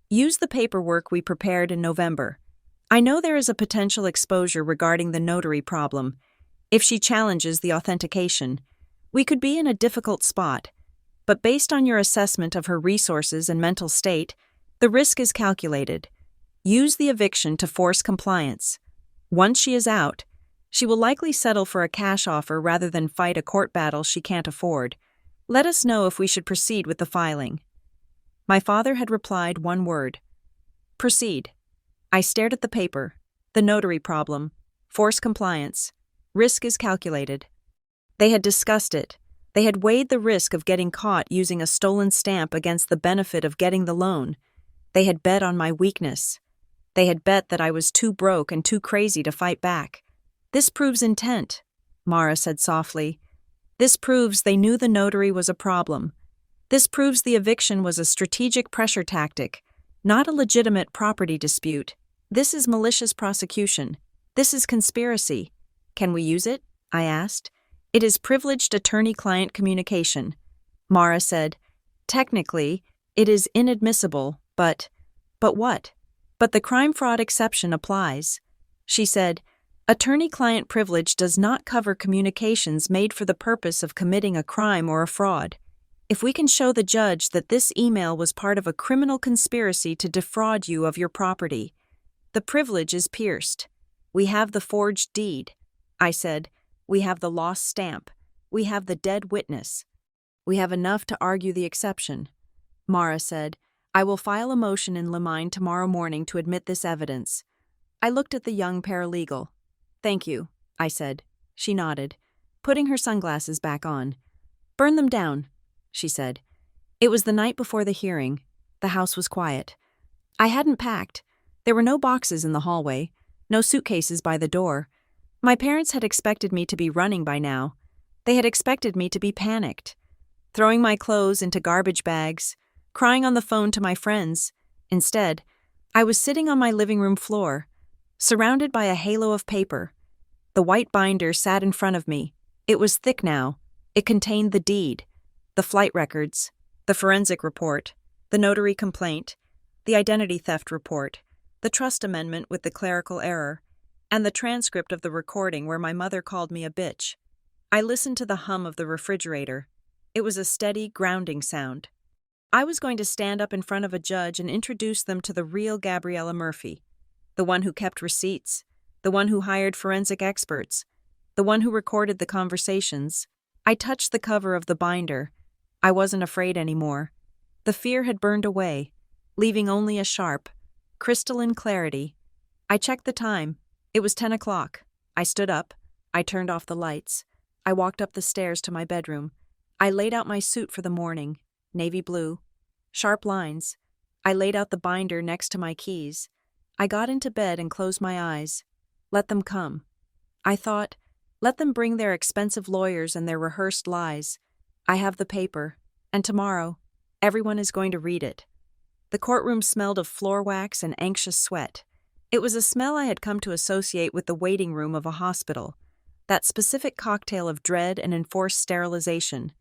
Use the paperwork we prepared in November. I know there is a potential exposure regarding the notary problem. If she challenges the authentication, we could be in a difficult spot. But based on your assessment of her resources and mental state, the risk is calculated. Use the eviction to force compliance. Once she is out, she will likely settle for a cash offer rather than fight a court battle she can't afford. Let us know if we should proceed with the filing. My father had replied one word. Proceed. I stared at the paper. The notary problem. Force compliance. Risk is calculated. They had discussed it. They had weighed the risk of getting caught using a stolen stamp against the benefit of getting the loan. They had bet on my weakness. They had bet that I was too broke and too crazy to fight back. This proves intent, Mara said softly. This proves they knew the notary was a problem. This proves the eviction was a strategic pressure tactic, not a legitimate property dispute. This is malicious prosecution. This is conspiracy. Can we use it? I asked. It is privileged attorney-client communication. Mara said, technically, it is inadmissible, but what? But the crime-fraud exception applies. She said, attorney-client privilege does not cover communications made for the purpose of committing a crime or a fraud. If we can show the judge that this email was part of a criminal conspiracy to defraud you of your property, the privilege is pierced. We have the forged deed. I said, we have the lost stamp. We have the dead witness. We have enough to argue the exception. Mara said, I will file a motion in Lemine tomorrow morning to admit this evidence. I looked at the young paralegal. Thank you, I said. She nodded, putting her sunglasses back on. Burn them down, she said. It was the night before the hearing. The house was quiet. I hadn't packed. There were no boxes in the hallway, no suitcases by the door. My parents had expected me to be running by now. They had expected me to be panicked, throwing my clothes into garbage bags, crying on the phone to my friends. Instead, I was sitting on my living room floor, surrounded by a halo of paper. The white binder sat in front of me. It was thick now. It contained the deed, the flight records, the forensic report, the notary complaint, the identity theft report, the trust amendment with the clerical error, and the transcript of the recording where my mother called me a bitch. I listened to the hum of the refrigerator. It was a steady, grounding sound. I was going to stand up in front of a judge and introduce them to the real Gabriella Murphy, the one who kept receipts, the one who hired forensic experts, the one who recorded the conversations. I touched the cover of the binder. I wasn't afraid anymore. The fear had burned away, leaving only a sharp, crystalline clarity. I checked the time. It was 10 o'clock. I stood up. I turned off the lights. I walked up the stairs to my bedroom. I laid out my suit for the morning, navy blue. Sharp lines. I laid out the binder next to my keys. I got into bed and closed my eyes. Let them come. I thought, let them bring their expensive lawyers and their rehearsed lies. I have the paper, and tomorrow, everyone is going to read it. The courtroom smelled of floor wax and anxious sweat. It was a smell I had come to associate with the waiting room of a hospital, that specific cocktail of dread and enforced sterilization.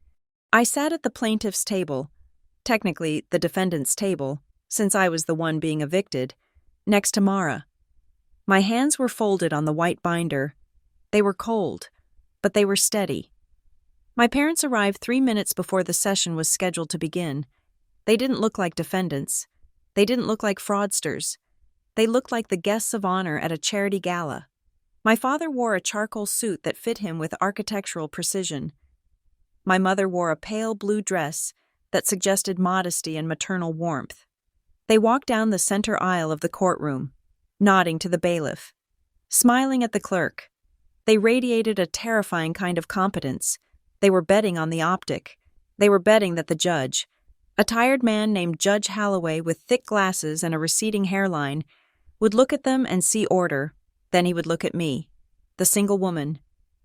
I sat at the plaintiff's table, technically the defendant's table, since I was the one being evicted, next to Mara. My hands were folded on the white binder. They were cold, but they were steady. My parents arrived 3 minutes before the session was scheduled to begin. They didn't look like defendants. They didn't look like fraudsters. They looked like the guests of honor at a charity gala. My father wore a charcoal suit that fit him with architectural precision. My mother wore a pale blue dress that suggested modesty and maternal warmth. They walked down the center aisle of the courtroom, nodding to the bailiff, smiling at the clerk. They radiated a terrifying kind of competence. They were betting on the optic. They were betting that the judge, a tired man named Judge Holloway with thick glasses and a receding hairline, would look at them and see order. Then he would look at me, the single woman,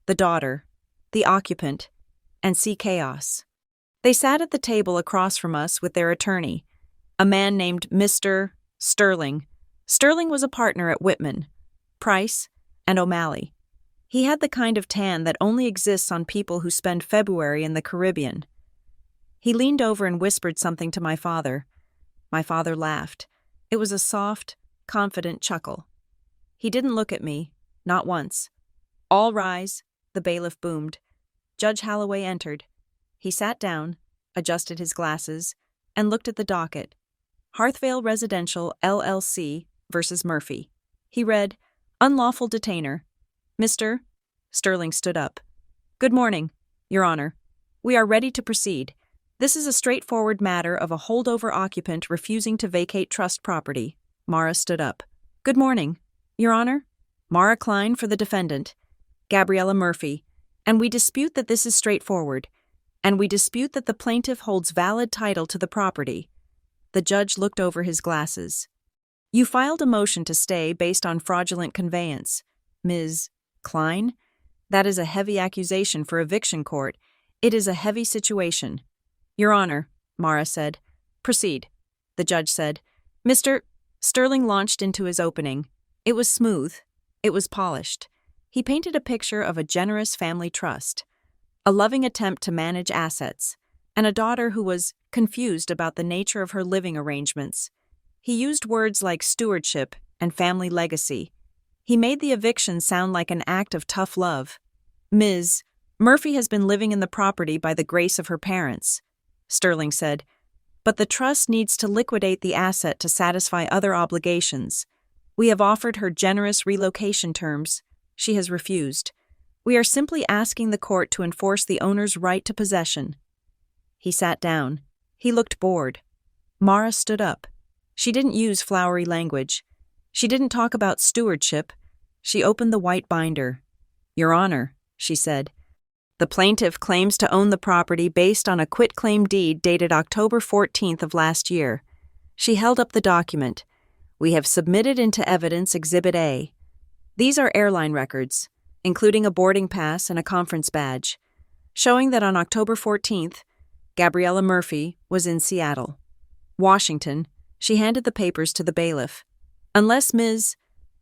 the daughter, the occupant, and see chaos. They sat at the table across from us with their attorney, a man named Mr. Sterling. Sterling was a partner at Whitman, Price, and O'Malley. He had the kind of tan that only exists on people who spend February in the Caribbean. He leaned over and whispered something to my father. My father laughed. It was a soft, confident chuckle. He didn't look at me, not once. All rise, the bailiff boomed. Judge Holloway entered. He sat down, adjusted his glasses, and looked at the docket. Hearthvale Residential, LLC versus Murphy. He read, Unlawful detainer. Mr. Sterling stood up. Good morning, Your Honor. We are ready to proceed. This is a straightforward matter of a holdover occupant refusing to vacate trust property. Mara stood up. Good morning, Your Honor. Mara Klein for the defendant, Gabriella Murphy, and we dispute that this is straightforward, and we dispute that the plaintiff holds valid title to the property. The judge looked over his glasses. You filed a motion to stay based on fraudulent conveyance, Ms. Klein. That is a heavy accusation for eviction court. It is a heavy situation. Your Honor, Mara said. Proceed, the judge said. Mr. Sterling launched into his opening. It was smooth. It was polished. He painted a picture of a generous family trust, a loving attempt to manage assets, and a daughter who was confused about the nature of her living arrangements. He used words like stewardship and family legacy. He made the eviction sound like an act of tough love. Ms. Murphy has been living in the property by the grace of her parents, Sterling said, but the trust needs to liquidate the asset to satisfy other obligations. We have offered her generous relocation terms. She has refused. We are simply asking the court to enforce the owner's right to possession. He sat down. He looked bored. Mara stood up. She didn't use flowery language. She didn't talk about stewardship. She opened the white binder. Your Honor, she said, the plaintiff claims to own the property based on a quitclaim deed dated October 14th of last year. She held up the document. We have submitted into evidence Exhibit A. These are airline records, including a boarding pass and a conference badge, showing that on October 14th, Gabriella Murphy was in Seattle. Washington, she handed the papers to the bailiff. Unless Ms.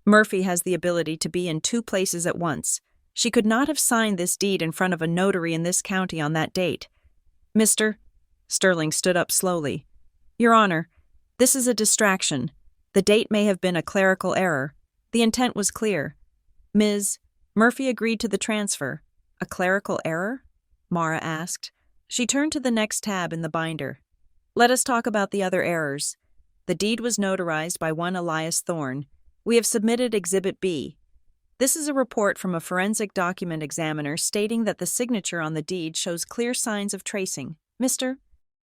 Murphy has the ability to be in two places at once, she could not have signed this deed in front of a notary in this county on that date. Mr. Sterling stood up slowly. Your Honor, this is a distraction. The date may have been a clerical error. The intent was clear. Ms. Murphy agreed to the transfer. A clerical error? Mara asked. She turned to the next tab in the binder. Let us talk about the other errors. The deed was notarized by one Elias Thorne. We have submitted Exhibit B. This is a report from a forensic document examiner stating that the signature on the deed shows clear signs of tracing. Mr.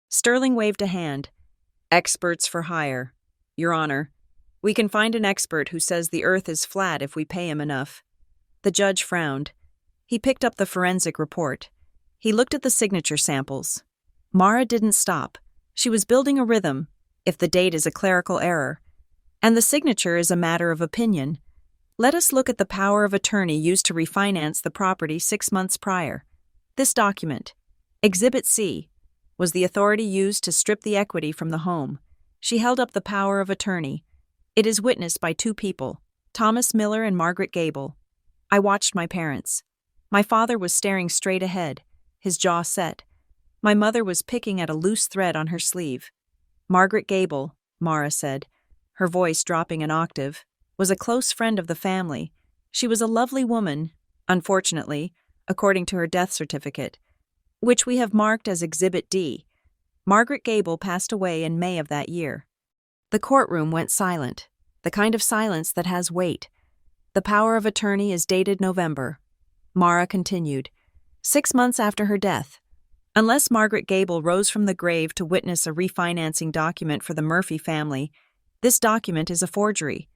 Sterling waved a hand. Experts for hire. Your Honor, we can find an expert who says the earth is flat if we pay him enough. The judge frowned. He picked up the forensic report. He looked at the signature samples. Mara didn't stop. She was building a rhythm, if the date is a clerical error. And the signature is a matter of opinion. Let us look at the power of attorney used to refinance the property 6 months prior. This document, Exhibit C, was the authority used to strip the equity from the home. She held up the power of attorney. It is witnessed by two people, Thomas Miller and Margaret Gable. I watched my parents. My father was staring straight ahead, his jaw set. My mother was picking at a loose thread on her sleeve. Margaret Gable, Mara said, her voice dropping an octave, was a close friend of the family. She was a lovely woman, unfortunately, according to her death certificate, which we have marked as Exhibit D. Margaret Gable passed away in May of that year. The courtroom went silent, the kind of silence that has weight. The power of attorney is dated November. Mara continued, 6 months after her death. Unless Margaret Gable rose from the grave to witness a refinancing document for the Murphy family, this document is a forgery.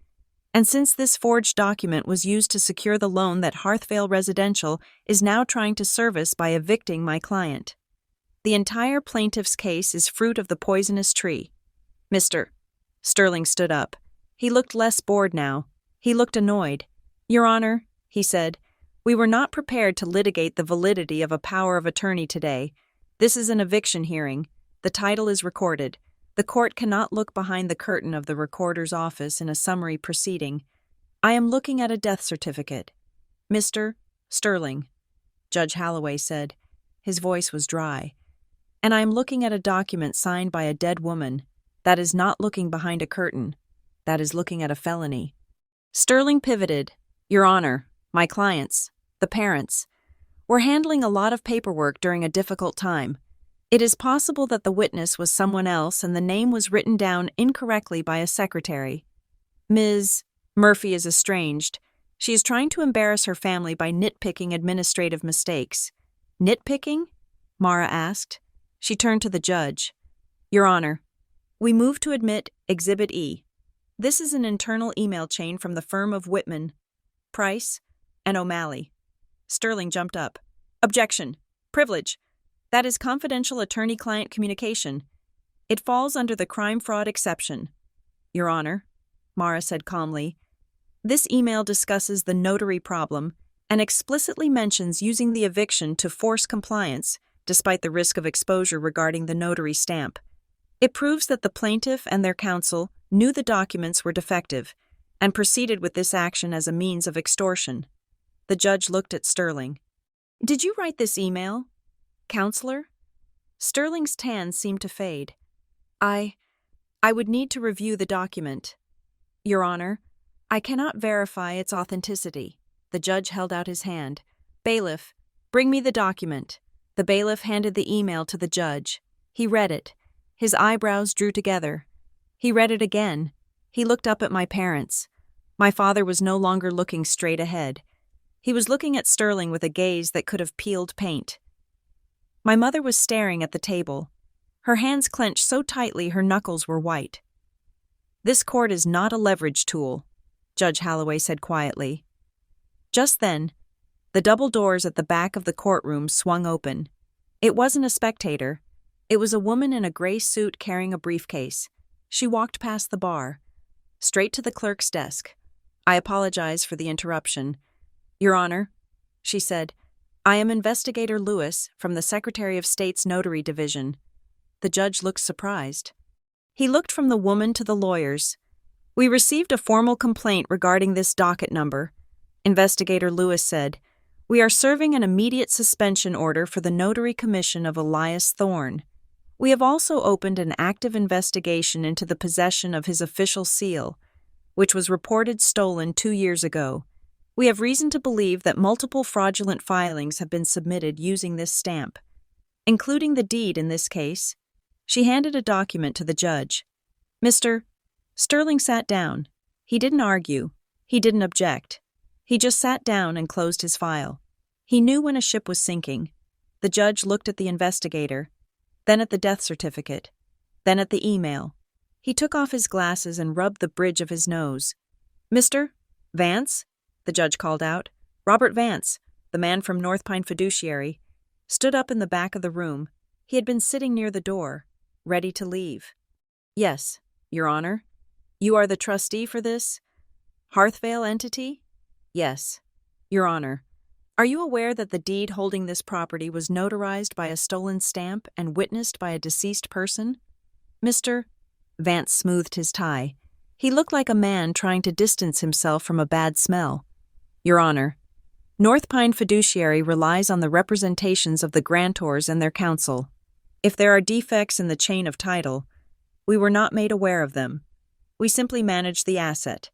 And since this forged document was used to secure the loan that Hearthvale Residential is now trying to service by evicting my client, the entire plaintiff's case is fruit of the poisonous tree. Mr. Sterling stood up. He looked less bored now. He looked annoyed. Your Honor, he said, we were not prepared to litigate the validity of a power of attorney today. This is an eviction hearing. The title is recorded. The court cannot look behind the curtain of the recorder's office in a summary proceeding. I am looking at a death certificate. Mr. Sterling, Judge Holloway said. His voice was dry. And I am looking at a document signed by a dead woman. That is not looking behind a curtain. That is looking at a felony. Sterling pivoted. Your Honor, my clients, the parents, were handling a lot of paperwork during a difficult time. It is possible that the witness was someone else and the name was written down incorrectly by a secretary. Ms. Murphy is estranged. She is trying to embarrass her family by nitpicking administrative mistakes. Nitpicking? Mara asked. She turned to the judge. Your Honor, we move to admit Exhibit E. This is an internal email chain from the firm of Whitman, Price, and O'Malley. Sterling jumped up. Objection. Privilege. That is confidential attorney-client communication. It falls under the crime-fraud exception. Your Honor, Mara said calmly, this email discusses the notary problem and explicitly mentions using the eviction to force compliance, despite the risk of exposure regarding the notary stamp. It proves that the plaintiff and their counsel knew the documents were defective and proceeded with this action as a means of extortion. The judge looked at Sterling. "Did you write this email, counselor?" Sterling's tan seemed to fade. I would need to review the document. Your Honor, I cannot verify its authenticity." The judge held out his hand. "Bailiff, bring me the document." The bailiff handed the email to the judge. He read it. His eyebrows drew together. He read it again. He looked up at my parents. My father was no longer looking straight ahead. He was looking at Sterling with a gaze that could have peeled paint. My mother was staring at the table. Her hands clenched so tightly her knuckles were white. "This court is not a leverage tool," Judge Holloway said quietly. Just then, the double doors at the back of the courtroom swung open. It wasn't a spectator. It was a woman in a gray suit carrying a briefcase. She walked past the bar, straight to the clerk's desk. "I apologize for the interruption. Your Honor," she said, "I am Investigator Lewis from the Secretary of State's Notary Division." The judge looked surprised. He looked from the woman to the lawyers. "We received a formal complaint regarding this docket number," Investigator Lewis said. "We are serving an immediate suspension order for the notary commission of Elias Thorne. We have also opened an active investigation into the possession of his official seal, which was reported stolen 2 years ago. We have reason to believe that multiple fraudulent filings have been submitted using this stamp, including the deed in this case." She handed a document to the judge. "Mr. Sterling sat down. He didn't argue. He didn't object. He just sat down and closed his file. He knew when a ship was sinking. The judge looked at the investigator, then at the death certificate, then at the email. He took off his glasses and rubbed the bridge of his nose. "Mr. Vance?" the judge called out. Robert Vance, the man from North Pine Fiduciary, stood up in the back of the room. He had been sitting near the door, ready to leave. "Yes, Your Honor. You are the trustee for this Hearthvale entity?" "Yes, Your Honor. Are you aware that the deed holding this property was notarized by a stolen stamp and witnessed by a deceased person?" "Mr. Vance smoothed his tie. He looked like a man trying to distance himself from a bad smell. "Your Honor, North Pine Fiduciary relies on the representations of the grantors and their counsel. If there are defects in the chain of title, we were not made aware of them. We simply manage the asset.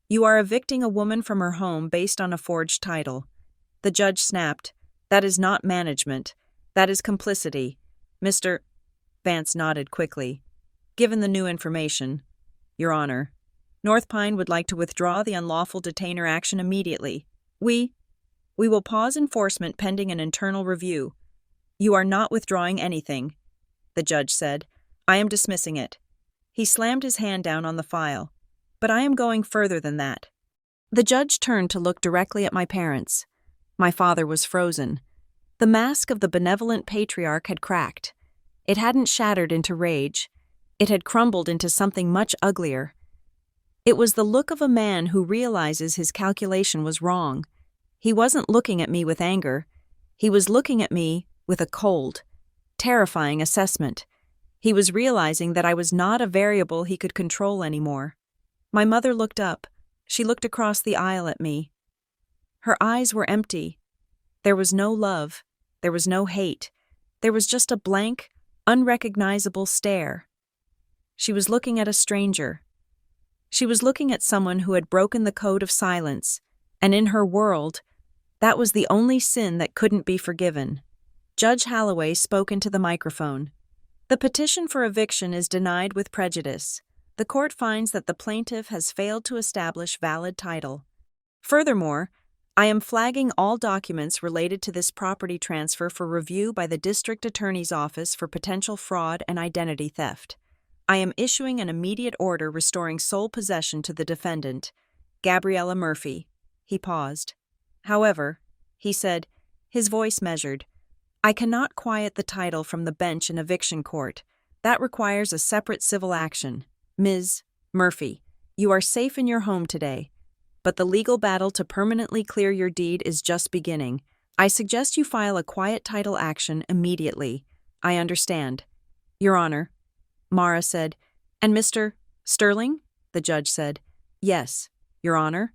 You are evicting a woman from her home based on a forged title." The judge snapped. "That is not management. That is complicity." Mr. Vance nodded quickly. "Given the new information, Your Honor, North Pine would like to withdraw the unlawful detainer action immediately. We will pause enforcement pending an internal review." "You are not withdrawing anything," the judge said. "I am dismissing it." He slammed his hand down on the file. "But I am going further than that." The judge turned to look directly at my parents. My father was frozen. The mask of the benevolent patriarch had cracked. It hadn't shattered into rage. It had crumbled into something much uglier. It was the look of a man who realizes his calculation was wrong. He wasn't looking at me with anger. He was looking at me with a cold, terrifying assessment. He was realizing that I was not a variable he could control anymore. My mother looked up. She looked across the aisle at me. Her eyes were empty. There was no love. There was no hate. There was just a blank, unrecognizable stare. She was looking at a stranger. She was looking at someone who had broken the code of silence, and in her world, that was the only sin that couldn't be forgiven. Judge Holloway spoke into the microphone. "The petition for eviction is denied with prejudice. The court finds that the plaintiff has failed to establish valid title. Furthermore, I am flagging all documents related to this property transfer for review by the District Attorney's Office for potential fraud and identity theft. I am issuing an immediate order restoring sole possession to the defendant, Gabriella Murphy." He paused. "However," he said, his voice measured, "I cannot quiet the title from the bench in eviction court. That requires a separate civil action. Ms. Murphy, you are safe in your home today, but the legal battle to permanently clear your deed is just beginning. I suggest you file a quiet title action immediately. I understand. Your Honor, Mara said. And Mr. Sterling? The judge said. Yes, Your Honor.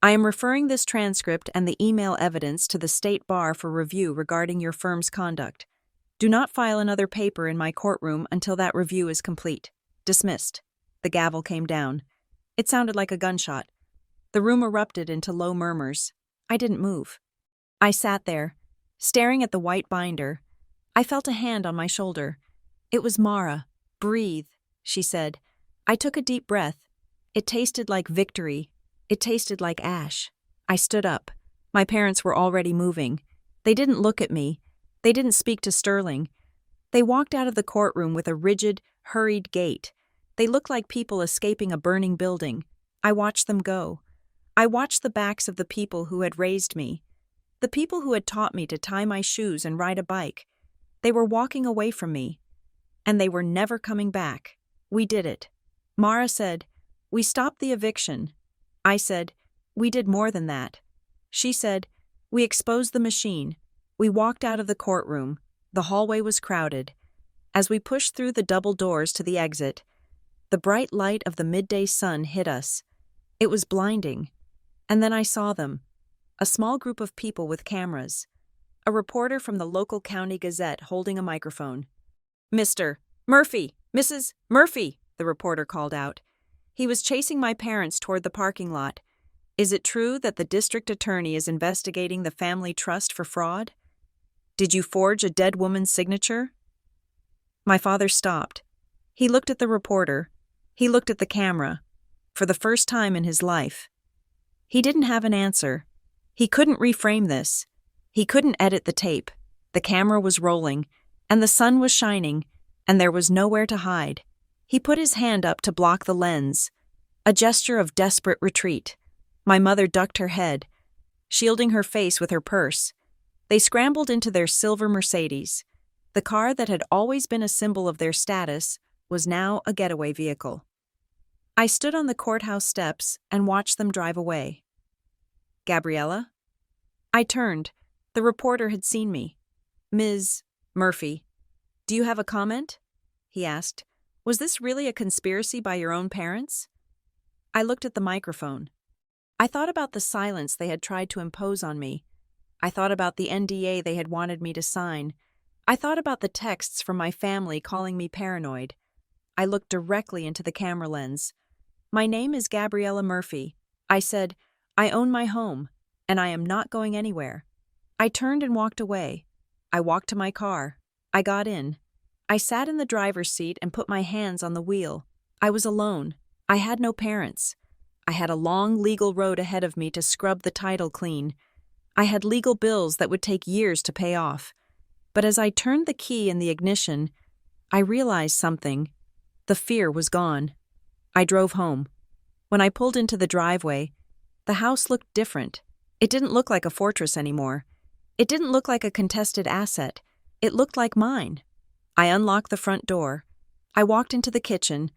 I am referring this transcript and the email evidence to the State Bar for review regarding your firm's conduct. Do not file another paper in my courtroom until that review is complete. Dismissed. The gavel came down. It sounded like a gunshot. The room erupted into low murmurs. I didn't move. I sat there, staring at the white binder. I felt a hand on my shoulder. It was Mara. Breathe, she said. I took a deep breath. It tasted like victory. It tasted like ash. I stood up. My parents were already moving. They didn't look at me. They didn't speak to Sterling. They walked out of the courtroom with a rigid, hurried gait. They looked like people escaping a burning building. I watched them go. I watched the backs of the people who had raised me, the people who had taught me to tie my shoes and ride a bike. They were walking away from me, and they were never coming back. We did it. Mara said, "We stopped the eviction." I said, "We did more than that." She said, "We exposed the machine." We walked out of the courtroom. The hallway was crowded. As we pushed through the double doors to the exit, the bright light of the midday sun hit us. It was blinding. And then I saw them. A small group of people with cameras. A reporter from the local county gazette holding a microphone. "Mr. Murphy! Mrs. Murphy!" the reporter called out. He was chasing my parents toward the parking lot. "Is it true that the district attorney is investigating the family trust for fraud? Did you forge a dead woman's signature?" My father stopped. He looked at the reporter. He looked at the camera. For the first time in his life. He didn't have an answer. He couldn't reframe this. He couldn't edit the tape. The camera was rolling, and the sun was shining, and there was nowhere to hide. He put his hand up to block the lens, a gesture of desperate retreat. My mother ducked her head, shielding her face with her purse. They scrambled into their silver Mercedes. The car that had always been a symbol of their status was now a getaway vehicle. I stood on the courthouse steps and watched them drive away. "Gabriella?" I turned. The reporter had seen me. "Ms. Murphy, do you have a comment?" he asked. "Was this really a conspiracy by your own parents?" I looked at the microphone. I thought about the silence they had tried to impose on me. I thought about the NDA they had wanted me to sign. I thought about the texts from my family calling me paranoid. I looked directly into the camera lens. "My name is Gabriella Murphy." I said, "I own my home, and I am not going anywhere." I turned and walked away. I walked to my car. I got in. I sat in the driver's seat and put my hands on the wheel. I was alone. I had no parents. I had a long legal road ahead of me to scrub the title clean. I had legal bills that would take years to pay off. But as I turned the key in the ignition, I realized something. The fear was gone. I drove home. When I pulled into the driveway, the house looked different. It didn't look like a fortress anymore. It didn't look like a contested asset. It looked like mine. I unlocked the front door. I walked into the kitchen.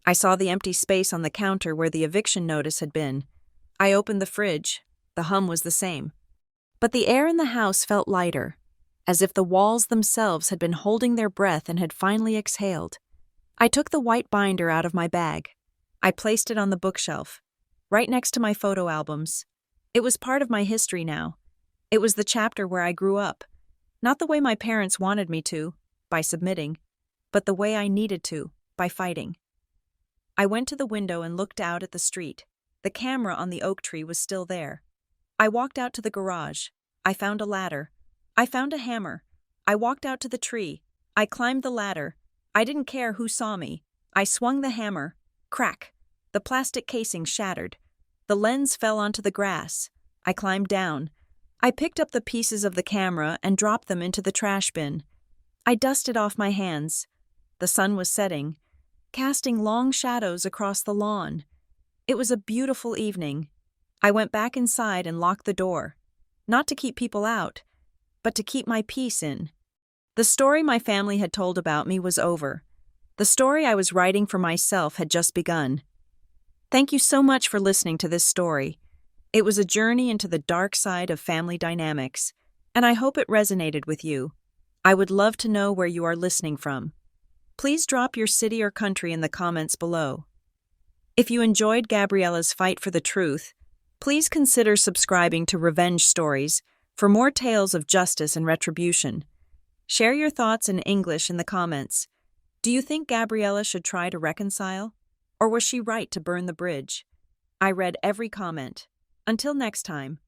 I saw the empty space on the counter where the eviction notice had been. I opened the fridge. The hum was the same. But the air in the house felt lighter, as if the walls themselves had been holding their breath and had finally exhaled. I took the white binder out of my bag. I placed it on the bookshelf, right next to my photo albums. It was part of my history now. It was the chapter where I grew up. Not the way my parents wanted me to, by submitting, but the way I needed to, by fighting. I went to the window and looked out at the street. The camera on the oak tree was still there. I walked out to the garage. I found a ladder. I found a hammer. I walked out to the tree. I climbed the ladder. I didn't care who saw me. I swung the hammer. Crack! The plastic casing shattered. The lens fell onto the grass. I climbed down. I picked up the pieces of the camera and dropped them into the trash bin. I dusted off my hands. The sun was setting, casting long shadows across the lawn. It was a beautiful evening. I went back inside and locked the door, not to keep people out, but to keep my peace in. The story my family had told about me was over. The story I was writing for myself had just begun. Thank you so much for listening to this story. It was a journey into the dark side of family dynamics. and I hope it resonated with you. I would love to know where you are listening from. Please drop your city or country in the comments below. If you enjoyed Gabriella's fight for the truth, please consider subscribing to Revenge Stories for more tales of justice and retribution. Share your thoughts in English in the comments. Do you think Gabriella should try to reconcile? Or was she right to burn the bridge? I read every comment. Until next time.